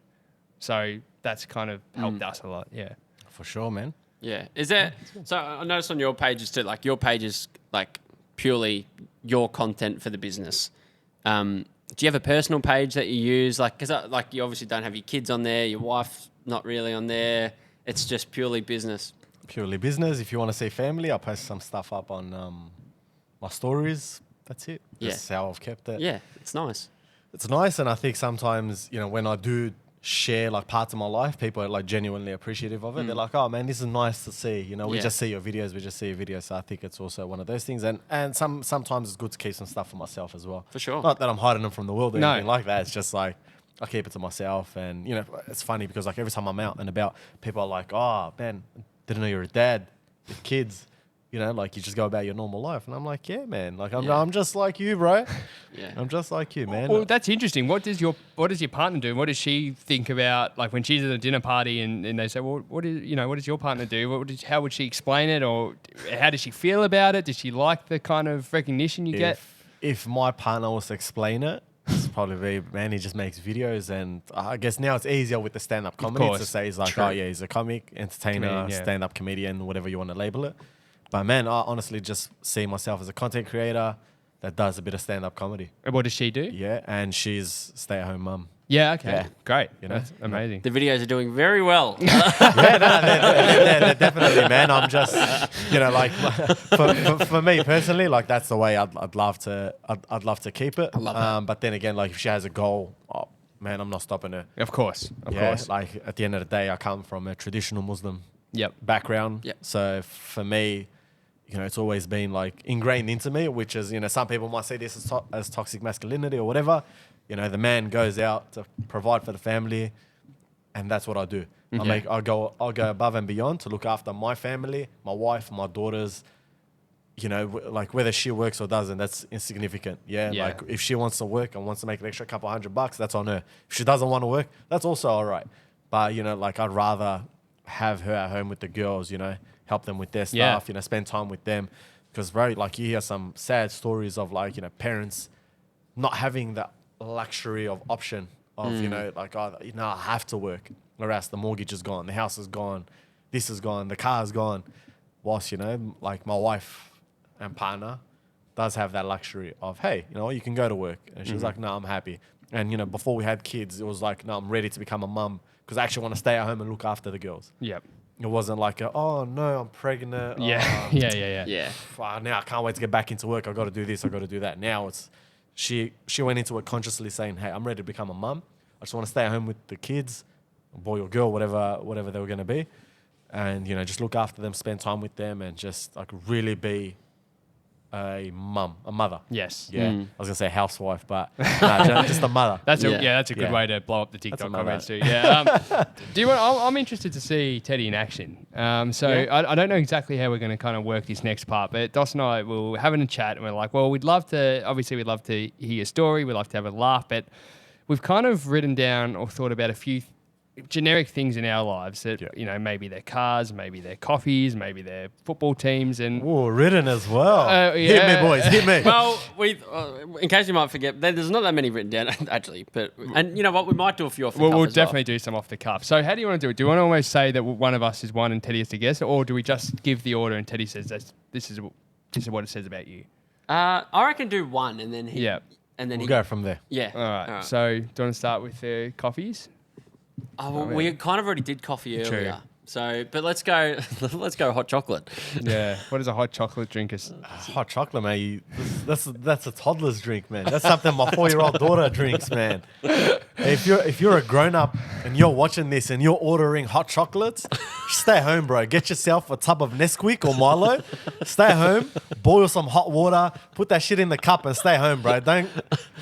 So that's kind of helped us a lot, yeah. For sure, man. Yeah. Is there? So I noticed on your pages too, like your page is like purely your content for the business. Do you have a personal page that you use? Like, because like you obviously don't have your kids on there, your wife's not really on there. It's just purely business. Purely business. If you want to see family, I'll post some stuff up on my stories. That's it. Yeah. That's how I've kept it. Yeah, it's nice. It's nice, and I think sometimes, when I do share like parts of my life, people are like genuinely appreciative of it. They're like, oh man, this is nice to see. We Yeah. just see your videos. So I think it's also one of those things. And sometimes it's good to keep some stuff for myself as well. For sure. Not that I'm hiding them from the world or No. anything like that. It's just like I keep it to myself. And it's funny because like every time I'm out and about, people are like, oh man, didn't know you're a dad with kids. You know, like you just go about your normal life. And I'm like, yeah, man. Like I'm just like you, bro. Yeah. I'm just like you, man. Well, that's interesting. What does your partner do? What does she think about, like when she's at a dinner party and they say, well, what does your partner do? How would she explain it, or how does she feel about it? Does she like the kind of recognition you get? If my partner was to explain it, it's probably man, he just makes videos, and I guess now it's easier with the stand-up comedy to say he's like, oh yeah, he's a comic, entertainer, Comedian, yeah. stand-up comedian, whatever you want to label it. But man, I honestly just see myself as a content creator that does a bit of stand-up comedy. And what does she do? Yeah, and she's stay-at-home mum. Yeah, okay. Yeah. Great. You know? That's amazing. The videos are doing very well. They're definitely, man. I'm just, like for me personally, like that's the way I'd love to keep it. I love that. But then again, like if she has a goal, oh man, I'm not stopping her. Of course. Of Yeah, course. like at the end of the day, I come from a traditional Muslim Yep. background. Yep. So for me, it's always been like ingrained into me, which is, some people might see this as toxic masculinity or whatever. The man goes out to provide for the family, and that's what I do. I'll go above and beyond to look after my family, my wife, my daughters. Like whether she works or doesn't, that's insignificant. Yeah. Like if she wants to work and wants to make an extra couple $100, that's on her. If she doesn't want to work, that's also all right. But like I'd rather have her at home with the girls. Help them with their stuff. Spend time with them, because bro, like you hear some sad stories of like parents not having the luxury of option of I have to work, or else the mortgage is gone, the house is gone, this is gone, the car is gone. Whilst like my wife and partner does have that luxury of, hey, you can go to work, and she was like, no, I'm happy. And before we had kids, it was like, no, I'm ready to become a mum because I actually want to stay at home and look after the girls. Yep. It wasn't like oh no, I'm pregnant. Yeah. Oh, Yeah. now I can't wait to get back into work. I got to do this, I got to do that. Now it's she went into it consciously saying, hey, I'm ready to become a mum. I just want to stay at home with the kids, boy or girl, whatever they were going to be. And, just look after them, spend time with them, and just like really be a mother. Yes. Yeah. I was going to say housewife, but no, just a mother. That's a good way to blow up the TikTok comments too. Yeah. I'm interested to see Teddy in action. I don't know exactly how we're going to kind of work this next part, but Dos and I were having a chat and we're like, well, we'd love to hear your story. We'd love to have a laugh, but we've kind of written down or thought about a few generic things in our lives that, maybe they're cars, maybe they're coffees, maybe they're football teams. And written as well. Hit me, boys, hit me. Well, in case you might forget, there's not that many written down, actually. And you know what? We might do a few off the cuff. We'll definitely do some off the cuff. So how do you want to do it? Do you want to almost say that one of us is one and Teddy is to guess, or do we just give the order and Teddy says this is what it says about you? I reckon do one and then he... Yeah. And then We'll go from there. Yeah. All right. So do you want to start with the coffees? Oh, well, we kind of already did coffee earlier. True. So, but let's go hot chocolate. Yeah. What does a hot chocolate drink? Hot chocolate, mate. That's a toddler's drink, man. That's something my 4-year-old daughter drinks, man. If you're a grown up and you're watching this and you're ordering hot chocolates, stay home, bro. Get yourself a tub of Nesquik or Milo. Stay home, boil some hot water, put that shit in the cup, and stay home, bro. I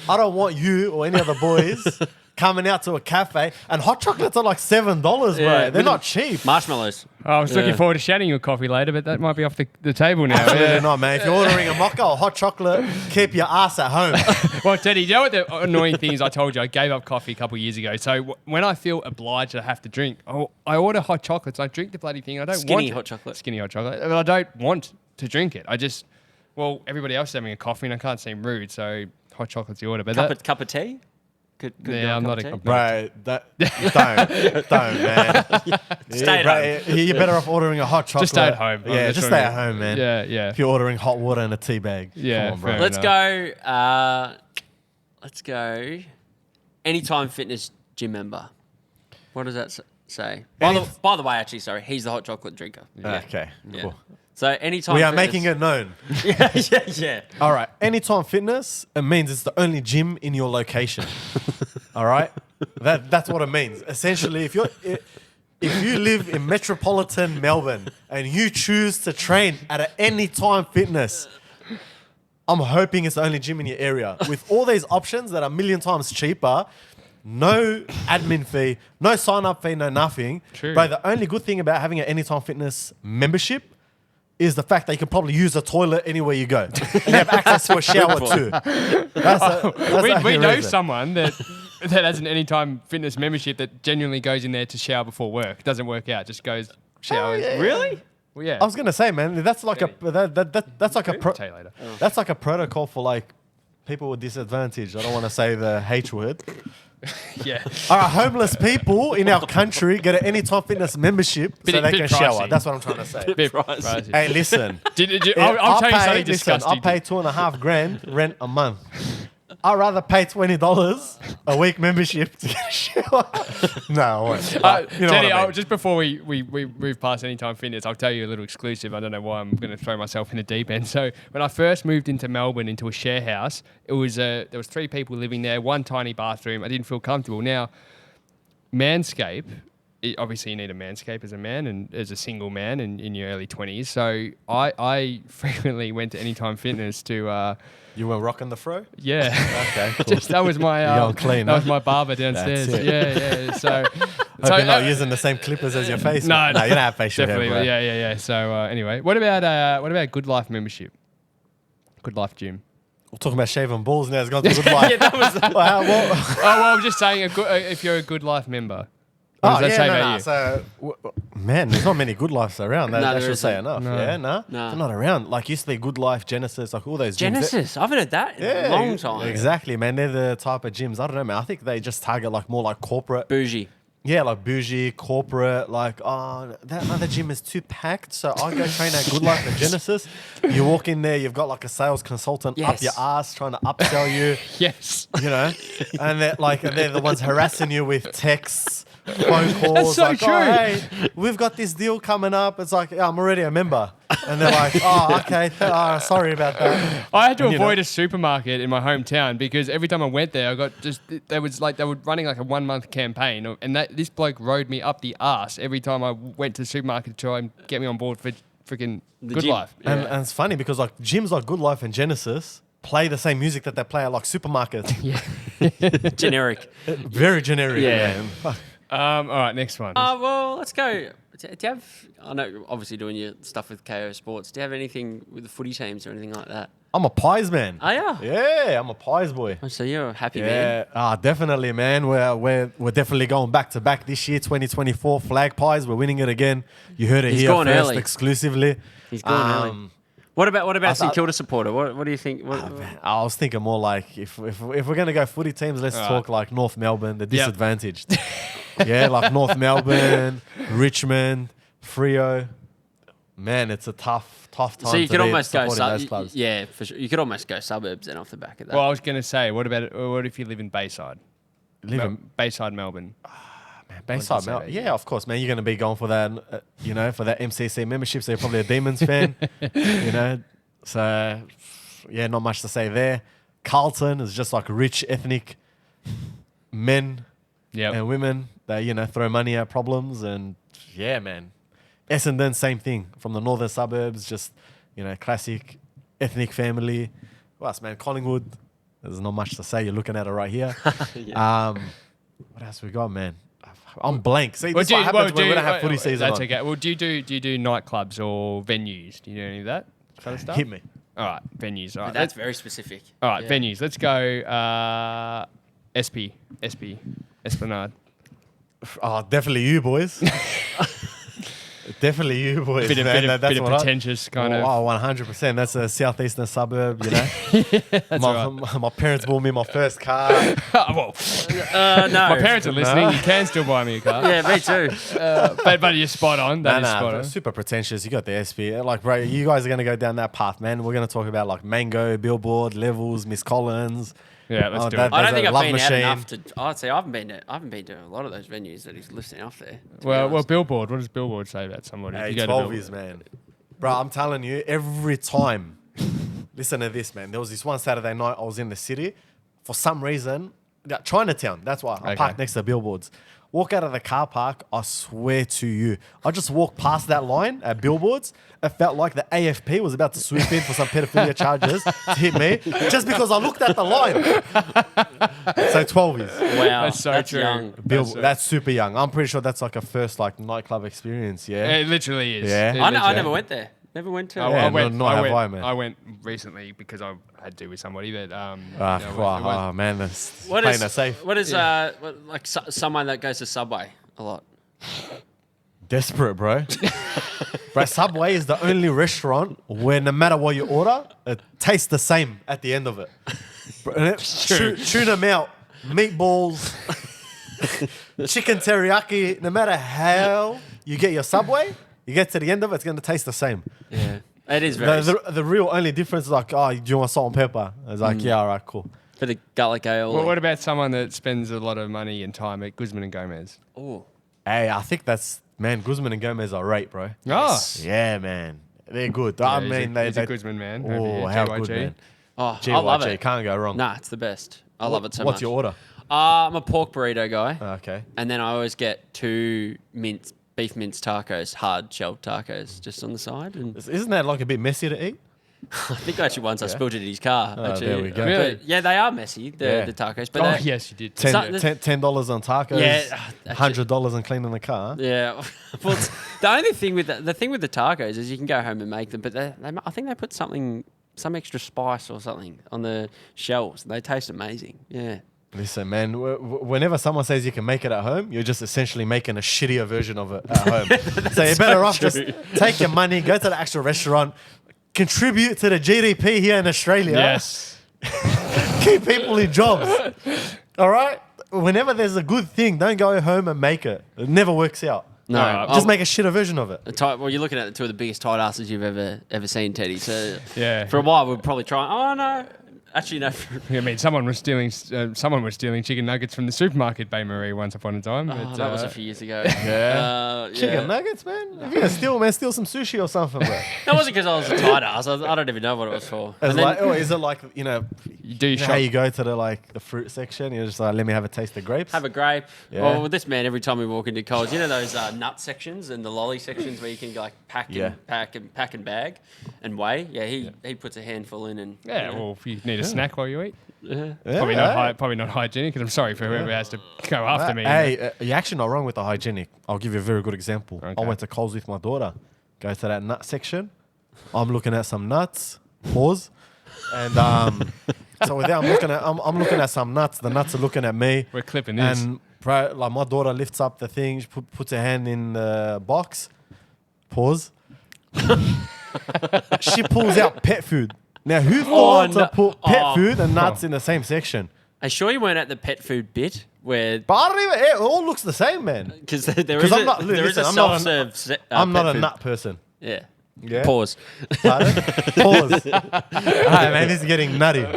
don't want you or any other boys coming out to a cafe, and hot chocolates are like $7, bro. They're not cheap. Marshmallows. I was looking forward to shouting you a coffee later, but that might be off the table now. Absolutely not, man. If you're ordering a mocha or hot chocolate, keep your ass at home. Well, Teddy, you know what the annoying thing is? I told you I gave up coffee a couple of years ago. So when I feel obliged to have to drink, I order hot chocolates. I drink the bloody thing. I don't Skinny want hot chocolate. Skinny hot chocolate. But I don't want to drink it. Everybody else is having a coffee and I can't seem rude, so hot chocolate's the order. But Cup of tea? Could I'm not a Right, don't, man. Stay at home. You're better off ordering a hot chocolate. Just stay at home. Yeah, just stay at home, man. Yeah. If you're ordering hot water in a tea bag, Yeah, come on, bro. fair Let's go. Anytime Fitness gym member. What does that say? By the way, actually, sorry, he's the hot chocolate drinker. Yeah. Okay, Yeah. cool. So anytime We are Fitness, making it known. yeah. All right, Anytime Fitness, it means it's the only gym in your location. All right, that's what it means. Essentially, if you live in metropolitan Melbourne and you choose to train at an Anytime Fitness, I'm hoping it's the only gym in your area with all these options that are a million times cheaper. No admin fee, no sign up fee, no nothing. True. But the only good thing about having an Anytime Fitness membership is the fact that you can probably use a toilet anywhere you go. And you have access to a shower too. We know someone that has an Anytime Fitness membership that genuinely goes in there to shower before work. Doesn't work out, just goes showers. yeah. Really? Well, yeah. I was gonna say, man, that's like that's like Tell you later. that's like a protocol for like people with disadvantage. I don't want to say the H word. Yeah. All right, homeless people in our country get an Anytime Fitness membership so they bit can pricey. shower. That's what I'm trying to say. Bit pricey. pricey. Hey, listen. I'll tell you something Listen, disgusting. I'll pay $2.5 grand rent a month. I'd rather pay $20 a week membership to get a shower. No, I won't. But you know Teddy, what I mean. just before we move past Anytime Fitness, I'll tell you a little exclusive. I don't know why I'm going to throw myself in the deep end. So when I first moved into Melbourne into a share house, there was 3 people living there, one tiny bathroom. I didn't feel comfortable. Now, Manscaped. Obviously, you need a manscape as a man and as a single man in your early 20s. So I frequently went to Anytime Fitness to... You were rocking the fro? yeah. Okay, cool. That was my You're going clean, that huh? was my barber downstairs. That's it. Yeah. So Hope you're not using the same clippers as your face. No, you don't have facial hair, definitely. bro. Yeah. So anyway, what about Good Life membership? Good Life gym. We're talking about shaving balls now. It's gone to good life. Yeah, that was. Oh well, I'm just saying if you're a Good Life member. What does that say about you? So, man, there's not many Good Lives around. That, No, that there should say isn't. enough. No. Yeah, no, No. they're not around. Like used to be Good Life, Genesis, like all those gyms. Genesis. I haven't heard that in a long time. Exactly, man. They're the type of gyms. I don't know, man. I think they just target like more like corporate. Bougie. Yeah, like bougie, corporate, like, oh, that other gym is too packed, so I go train at Good Life and Genesis. You walk in there, you've got like a sales consultant up Yes. your ass trying to upsell you, Yes. you know, and they're the ones harassing you with texts, phone calls. so like, true. Oh, hey, we've got this deal coming up. It's like, yeah, I'm already a member. And they're like, oh, okay, sorry about that. I had to And, you know- avoid a supermarket in my hometown because every time I went there, I got they were running like a 1 month campaign, and this bloke rode me up the arse every time I went to the supermarket to try and get me on board for freaking Good gym. Life. And it's funny because like gyms like Good Life and Genesis play the same music that they play at like supermarkets. Generic. Very generic. Yeah. Man. Fuck. All right, next one. Well, let's go. Do you have? I know, obviously, doing your stuff with KO Sports. Do you have anything with the footy teams or anything like that? I'm a pies man. Oh yeah. Yeah, I'm a pies boy. Oh, so you're a happy man. Yeah, definitely, man. We're definitely going back to back this year, 2024. Flag pies, we're winning it again. You heard it He's here gone first, early. exclusively. He's gone early. What about St thought- Kilda supporter? What do you think? Man, I was thinking more like if we're gonna go footy teams, let's talk like North Melbourne, the disadvantaged. Yeah, like North Melbourne, Richmond, Freo. Man, it's a tough time. So you to could be almost go supporting those clubs. yeah, for sure. You could almost go suburbs then off the back of that. Well, I was going to say, what if you live in Bayside? Bayside, Melbourne. Bayside, say that, yeah, of course, man. You're going to be going for that, for that MCC membership. So you're probably a Demons fan, So, yeah, not much to say there. Carlton is just like rich ethnic men and women that throw money at problems, and yeah, man. Essendon, same thing from the northern suburbs. Just classic ethnic family. What else, man? Collingwood. There's not much to say. You're looking at it right here. What else we got, man? I'm blank. See, this is what happens when we don't have footy season That's on. okay. Well, do you do nightclubs or venues? Do you do any of that kind of stuff? Hit me. All right, venues. All right, that's very specific. all right, Yeah. venues. Let's go. Esplanade. Oh, definitely you, boys. Definitely you, boys. Bit man. of That's what I- pretentious kind of. Oh, 100%. That's a southeastern suburb, That's my parents bought me my first car. No. Well, my parents are listening. You can still buy me a car. Yeah, me too. But you're spot on. That is spot on. Super pretentious. You got the SP. Like, bro, you guys are going to go down that path, man. We're going to talk about like Mango, Billboard, Levels, Miss Collins. Yeah, let's do that- it. I don't There's think a I've love been out machine. enough to. I'd say I haven't been to a lot of those venues that he's listing off there. to be Well, honest. Billboard. What does Billboard say about somebody? Hey, If you go to 12 Billboard? is, man. Bro, I'm telling you, every time, listen to this, man. There was this one Saturday night I was in the city. For some reason, Chinatown, that's why. I parked next to the billboards. Walk out of the car park, I swear to you. I just walked past that line at billboards. It felt like the AFP was about to swoop in for some pedophilia charges to hit me just because I looked at the line. So 12 is. Wow, That's so true. young. That's super young. I'm pretty sure that's like a first like nightclub experience, yeah? It literally is. Yeah. It I literally- never went there. Never went to. Yeah, man. I went recently because I had to with somebody, but man, that's What playing is it safe. What is someone that goes to Subway a lot? Desperate, bro. Bro, Subway is the only restaurant where no matter what you order, it tastes the same at the end of it. Tuna melt, meatballs, chicken teriyaki. No matter how you get your Subway, you get to the end of it, it's going to taste the same. Yeah, it is very. The real only difference is like, oh, do you want salt and pepper? It's like, yeah, all right, cool. For the garlic ale. Well, what about someone that spends a lot of money and time at Guzman and Gomez? Oh, Hey, I think man, Guzman and Gomez are right, bro. Yes. Yeah, man. They're good. Yeah, I mean, he's a Guzman man. over Oh, here, how GYG. good, man. I GYG, love it. can't go wrong. Nah, it's the best. I love it so much. What's your order? I'm a pork burrito guy, Okay. and then I always get 2 beef mince tacos, hard shell tacos, just on the side. And Isn't that like a bit messy to eat? I think actually once I spilled it in his car. Actually. there we go. Really? But yeah, they are messy. The tacos, but Oh, they're- yes, you did. $10 on tacos. Yeah, $100 on cleaning the car. Yeah. Well, the only thing with the thing with the tacos is you can go home and make them, but I think they put some extra spice or something on the shells. They taste amazing. Yeah. Listen, man, whenever someone says you can make it at home, you're just essentially making a shittier version of it at home. So you're better off just take your money, go to the actual restaurant, contribute to the GDP here in Australia. Yes. Keep people in jobs. All right? Whenever there's a good thing, don't go home and make it. It never works out. No, Just make a shitter version of it. Well, you're looking at 2 of the biggest tight asses you've ever seen, Teddy. So Yeah. for a while we'd probably try. Oh no, actually no. I mean, someone was stealing chicken nuggets from the supermarket, Bay Marie, once upon a time. Oh, but, that was a few years ago. Yeah. Chicken nuggets, man. If you're going to steal, man, steal some sushi or something, bro. That wasn't because I was a tight ass. I don't even know what it was for. Is And then- is it like, you do you know how you go to the fruit section, you're just like, let me have a taste of grapes? have a grape. Yeah. Well, with this man, every time we walk into Coles, you know those nut sections and the lolly sections where you can like pack and bag and weigh. Yeah, he puts a handful in and Yeah, well, if you need a snack while you eat. yeah. Probably not hygienic, because I'm sorry for whoever has to go after me. Hey, you're actually not wrong with the hygienic. I'll give you a very good example. Okay. I went to Coles with my daughter. Go to that nut section. I'm looking at some nuts. Pause. And so with that, I'm looking at some nuts. The nuts are looking at me. We're clipping this. And like my daughter lifts up the thing, she puts her hand in the box. Pause. She pulls out pet food. Now, who thought to put pet food and nuts in the same section? Are you sure you weren't at the pet food bit where? But I don't even. It all looks the same, man. Because there 'Cause is I'm not- there is listen, a I'm not self-serve. I'm not pet a food. nut person. Yeah. Yeah. Pause. Pardon? Pause. All right, man, this is getting nutty. All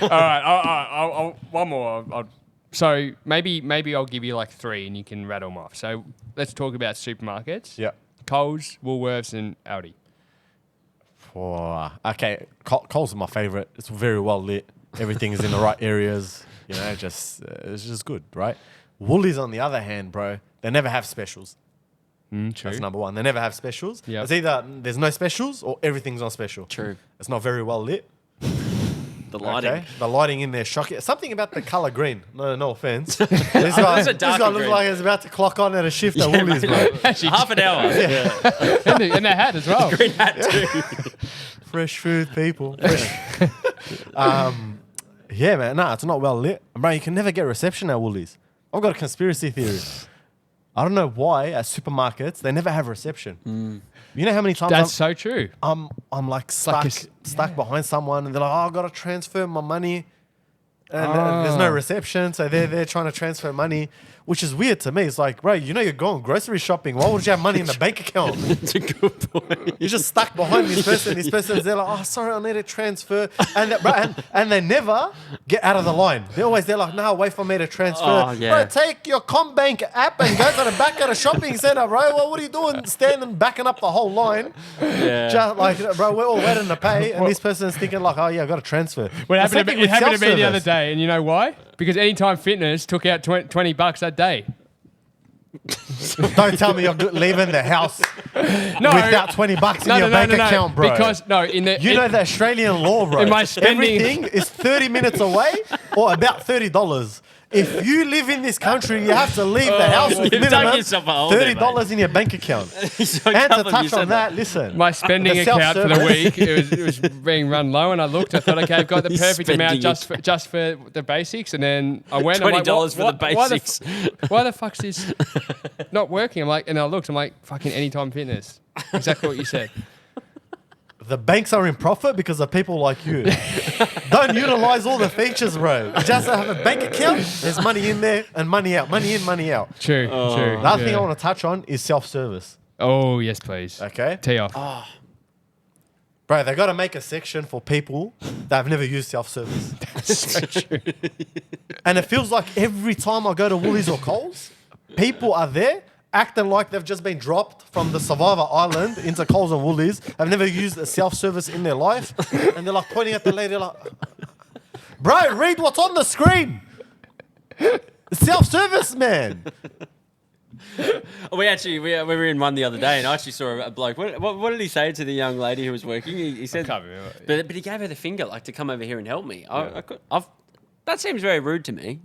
right, I'll one more. So maybe I'll give you like 3 and you can rattle them off. So let's talk about supermarkets. Yeah. Coles, Woolworths, and Aldi. Okay, Coles is my favorite. It's very well lit. Everything is in the right areas. You know, it's just good, right? Woolies, on the other hand, bro, they never have specials. True. That's number one. They never have specials. Yep. It's either there's no specials or everything's on special. True. It's not very well lit. The lighting. Okay? The lighting in there shocking. Something about the color green. No offense. This guy a darker looks green. like he's about to clock on at a shift at Woolies, bro. Half an hour. and their hat as well. Green hat too. Fresh food, people. Yeah, man. Nah, it's not well lit. Bro, you can never get reception at Woolies. I've got a conspiracy theory. I don't know why at supermarkets they never have reception. You know how many times That's so true. I'm like stuck like behind someone and they're like, oh, I got to transfer my money. And there's no reception, so they're trying to transfer money, which is weird to me. It's like, bro, you know you're going grocery shopping. Why would you have money in the bank account? It's a good point. You're just stuck behind this person. This person's there like, oh, sorry, I need a transfer. And they never get out of the line. They're always there like, no, wait for me to transfer. Oh, yeah. Bro, take your CommBank app and go to the back of the shopping centre, bro. Well, what are you doing standing, backing up the whole line? Yeah. Just like, bro, we're all waiting to pay. And this person's thinking like, oh, yeah, I got to transfer. It happened to me the other self-service. day, and you know why? Because Anytime Fitness took out $20 that day. Don't tell me you're leaving the house No, without $20 in your bank account, bro. Because You know the Australian law, bro. Am I spending- Everything is 30 minutes away or about $30. If you live in this country, you have to leave the house with You've done minimum yourself a hole there, $30 in your bank account. So And couple to of touch you said on that, listen. My spending The account for the self-service. week it was being run low, and I looked. I thought, okay, I've got the His perfect amount spending just for the basics, and then I went. I'm like, $20 for the basics. Why the fuck's this not working? I'm like, and I looked. I'm like, fucking Anytime Fitness. Exactly what you said. The banks are in profit because of people like you. Don't utilize all the features, bro. You just have a bank account, there's money in there and money out. Money in, money out. True. True. The other thing Yeah. I want to touch on is self-service. Oh yes, please. Okay? Tee off. Bro, they got to make a section for people that have never used self-service. So true. And it feels like every time I go to Woolies or Coles, people are there acting like they've just been dropped from the Survivor Island into Coles and Woolies. Have never used a self-service in their life. And they're like pointing at the lady like, bro, read what's on the screen. Self-service, man. We were in one the other day, and I actually saw a bloke. What did he say to the young lady who was working? He said, can't remember. but he gave her the finger, like to come over here and help me. That seems very rude to me.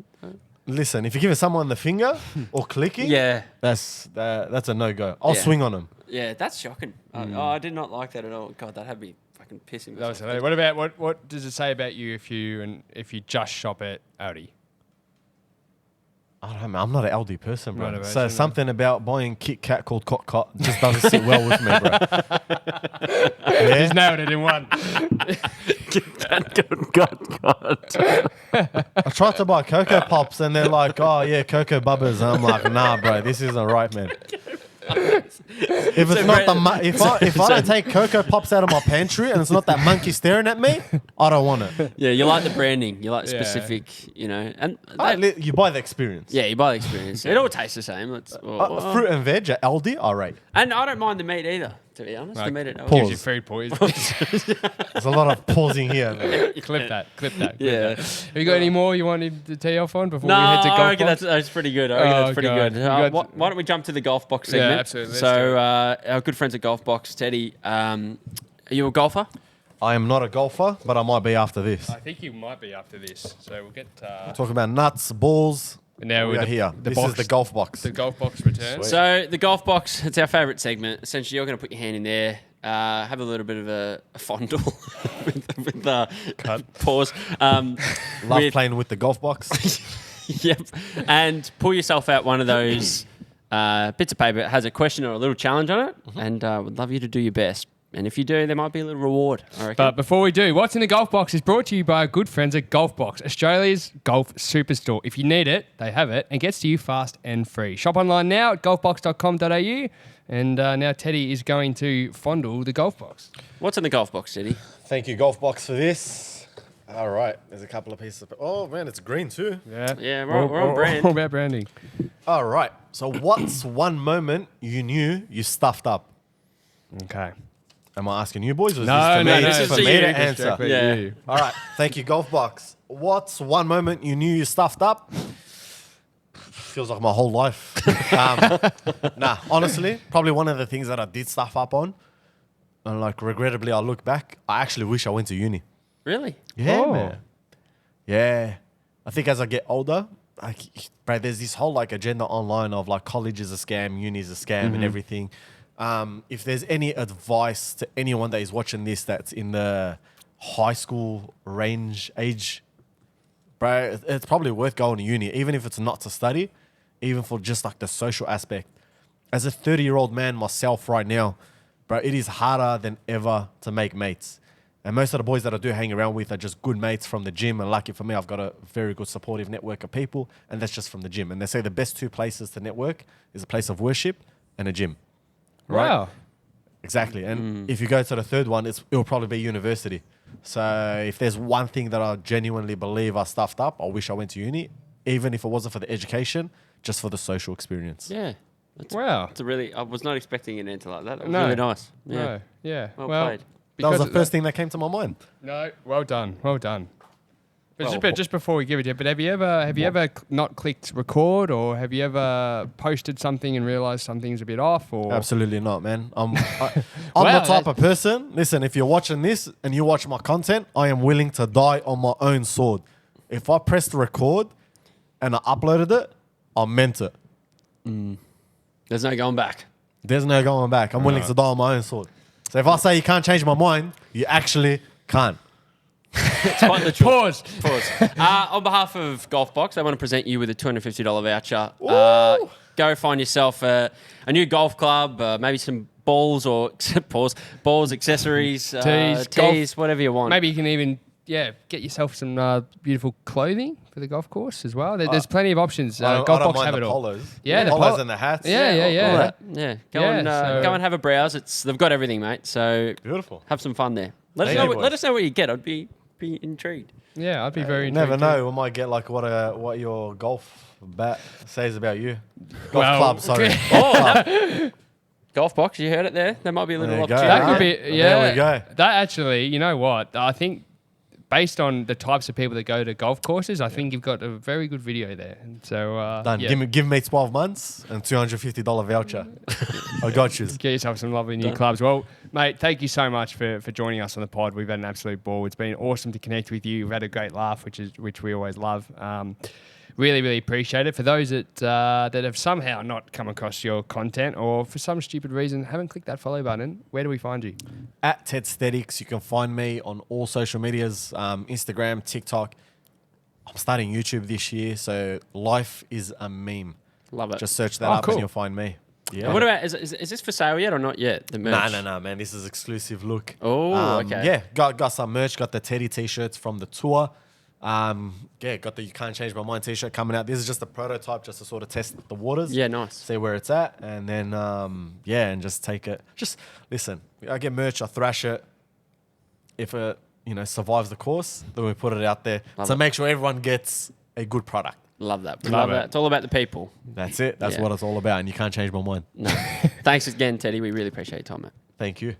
Listen, if you're giving someone the finger or clicking, Yeah, that's a no-go. I'll Yeah. swing on them. yeah, that's shocking. I did not like that at all. God, that had me fucking pissing That was myself. hilarious. What about what does it say about you if you just shop at Aldi? I don't know, I'm not an Aldi person, bro. Motivation, So no. something about buying Kit Kat called Cot Cot just doesn't sit well with me, bro. Yeah? He's nailed it in one. I tried to buy Cocoa Pops and they're like, oh yeah, Cocoa Bubbas. And I'm like, nah, bro, this isn't right, man. If it's not the if I don't take Cocoa Pops out of my pantry and it's not that monkey staring at me, I don't want it. Yeah, you like the branding. You like Yeah. specific, and You buy the experience. yeah, you buy the experience. It all tastes the same. Fruit and veg at Aldi, all right. And I don't mind the meat either, to be honest. The meat at Pause. Gives you food poisoning. There's a lot of pausing here. Man. Clip that. Yeah. Have you got any more you wanted to tee off on before No, we head to I golf? reckon that's pretty good. I reckon Oh, that's pretty God. good. You got- Why don't we jump to the golf box Yeah, segment? absolutely. Let's So do it. our good friends at Golfbox, Teddy, are you a golfer? I am not a golfer, but I might be after this. I think you might be after this. So we'll get Talk about nuts, balls. now We are here. This is the golf box. The golf box returns. So the golf box, it's our favourite segment. Essentially, you're going to put your hand in there, have a little bit of a fondle with pause. Love with- playing with the golf box. Yep. And pull yourself out one of those bits of paper. It has a question or a little challenge on it, and would love you to do your best. And if you do, there might be a little reward, I reckon. But before we do, What's in the Golf Box is brought to you by our good friends at Golfbox, Australia's golf superstore. If you need it, they have it, and gets to you fast and free. Shop online now at golfbox.com.au, and now Teddy is going to fondle the golf box. What's in the golf box, Teddy? Thank you, golf box, for this. All right, there's a couple of pieces of. Oh man, it's green too. Yeah, we're on brand. All about branding. All right. So, what's one moment you knew you stuffed up? Okay. Am I asking you boys, or is No, this no, for This is me, for to me you. to answer? Exactly, Yeah. you. All right. Thank you, golf box. What's one moment you knew you stuffed up? Feels like my whole life. Honestly, probably one of the things that I did stuff up on, and like regrettably, I look back. I actually wish I went to uni. Really? Yeah, Oh. man. Yeah. I think as I get older, like, bro, there's this whole like agenda online of like college is a scam, uni is a scam, and everything. If there's any advice to anyone that is watching this that's in the high school range age, bro, it's probably worth going to uni, even if it's not to study, even for just like the social aspect. As a 30-year-old man myself right now, bro, it is harder than ever to make mates. And most of the boys that I do hang around with are just good mates from the gym. And lucky for me, I've got a very good supportive network of people. And that's just from the gym. And they say the best two places to network is a place of worship and a gym. Right? Wow. Exactly. And if you go to the third one, it'll probably be university. So if there's one thing that I genuinely believe I stuffed up, I wish I went to uni, even if it wasn't for the education, just for the social experience. Yeah. Wow. It's a really. I was not expecting an answer like that. That was No. really nice. Yeah. No. Yeah. Well played. That was the because- first thing that came to my mind. No, well done, well done. But Well, just before we give it to you, but have you ever not clicked record, or have you ever posted something and realised something's a bit off? Or Absolutely not, man. I'm Wow, the type of person. Listen, if you're watching this and you watch my content, I am willing to die on my own sword. If I press the record and I uploaded it, I meant it. There's no going back. There's no going back. I'm willing to die on my own sword. So if I say you can't change my mind, you actually can't. It's quite the truth. Pause. On behalf of Golfbox, I want to present you with a $250 voucher. Go find yourself a new golf club, maybe some balls or balls, accessories, tees, whatever you want. Maybe you can even get yourself some beautiful clothing for the golf course as well. There's plenty of options. I don't Golfbox mind have the it all. polos. Yeah, the the polos polo- and the hats. Yeah. Go and have a browse. They've got everything, mate. So Beautiful. have some fun there. Let us know what you get. I'd be intrigued. Yeah, I'd be very Never intrigued know. We might get like what your golf bat says about you. Golf Well, club, sorry. Golfbox, you heard it there. There might be a little There you go. opportunity. That could be, yeah. There we go. That actually, you know what? I think based on the types of people that go to golf courses, I think you've got a very good video there. And so, Done. yeah. Give me 12 months and $250 voucher. I got you. Get yourself some lovely new clubs. Well, mate, thank you so much for joining us on the pod. We've had an absolute ball. It's been awesome to connect with you. We've had a great laugh, which we always love. Really, really appreciate it. For those that have somehow not come across your content or for some stupid reason haven't clicked that follow button, where do we find you? At Tedsthetics. You can find me on all social medias, Instagram, TikTok. I'm starting YouTube this year, so life is a meme. Love it. Just search that Oh, up cool. and you'll find me. Yeah. And what about, is this for sale yet or not yet? The merch? No, man. This is exclusive look. Oh, okay. Yeah, got some merch. Got the Teddy t-shirts from the tour. Got the You Can't Change My Mind t-shirt coming out. This is just a prototype just to sort of test the waters. Yeah, nice. See where it's at. And then, and just take it. Just listen, I get merch, I thrash it. If it, survives the course, then we put it out there to make sure everyone gets a good product. Love that. We Love love it. that. It's all about the people. That's it. That's Yeah. what it's all about. And you can't change my mind. No. Thanks again, Teddy. We really appreciate your time, mate. Thank you.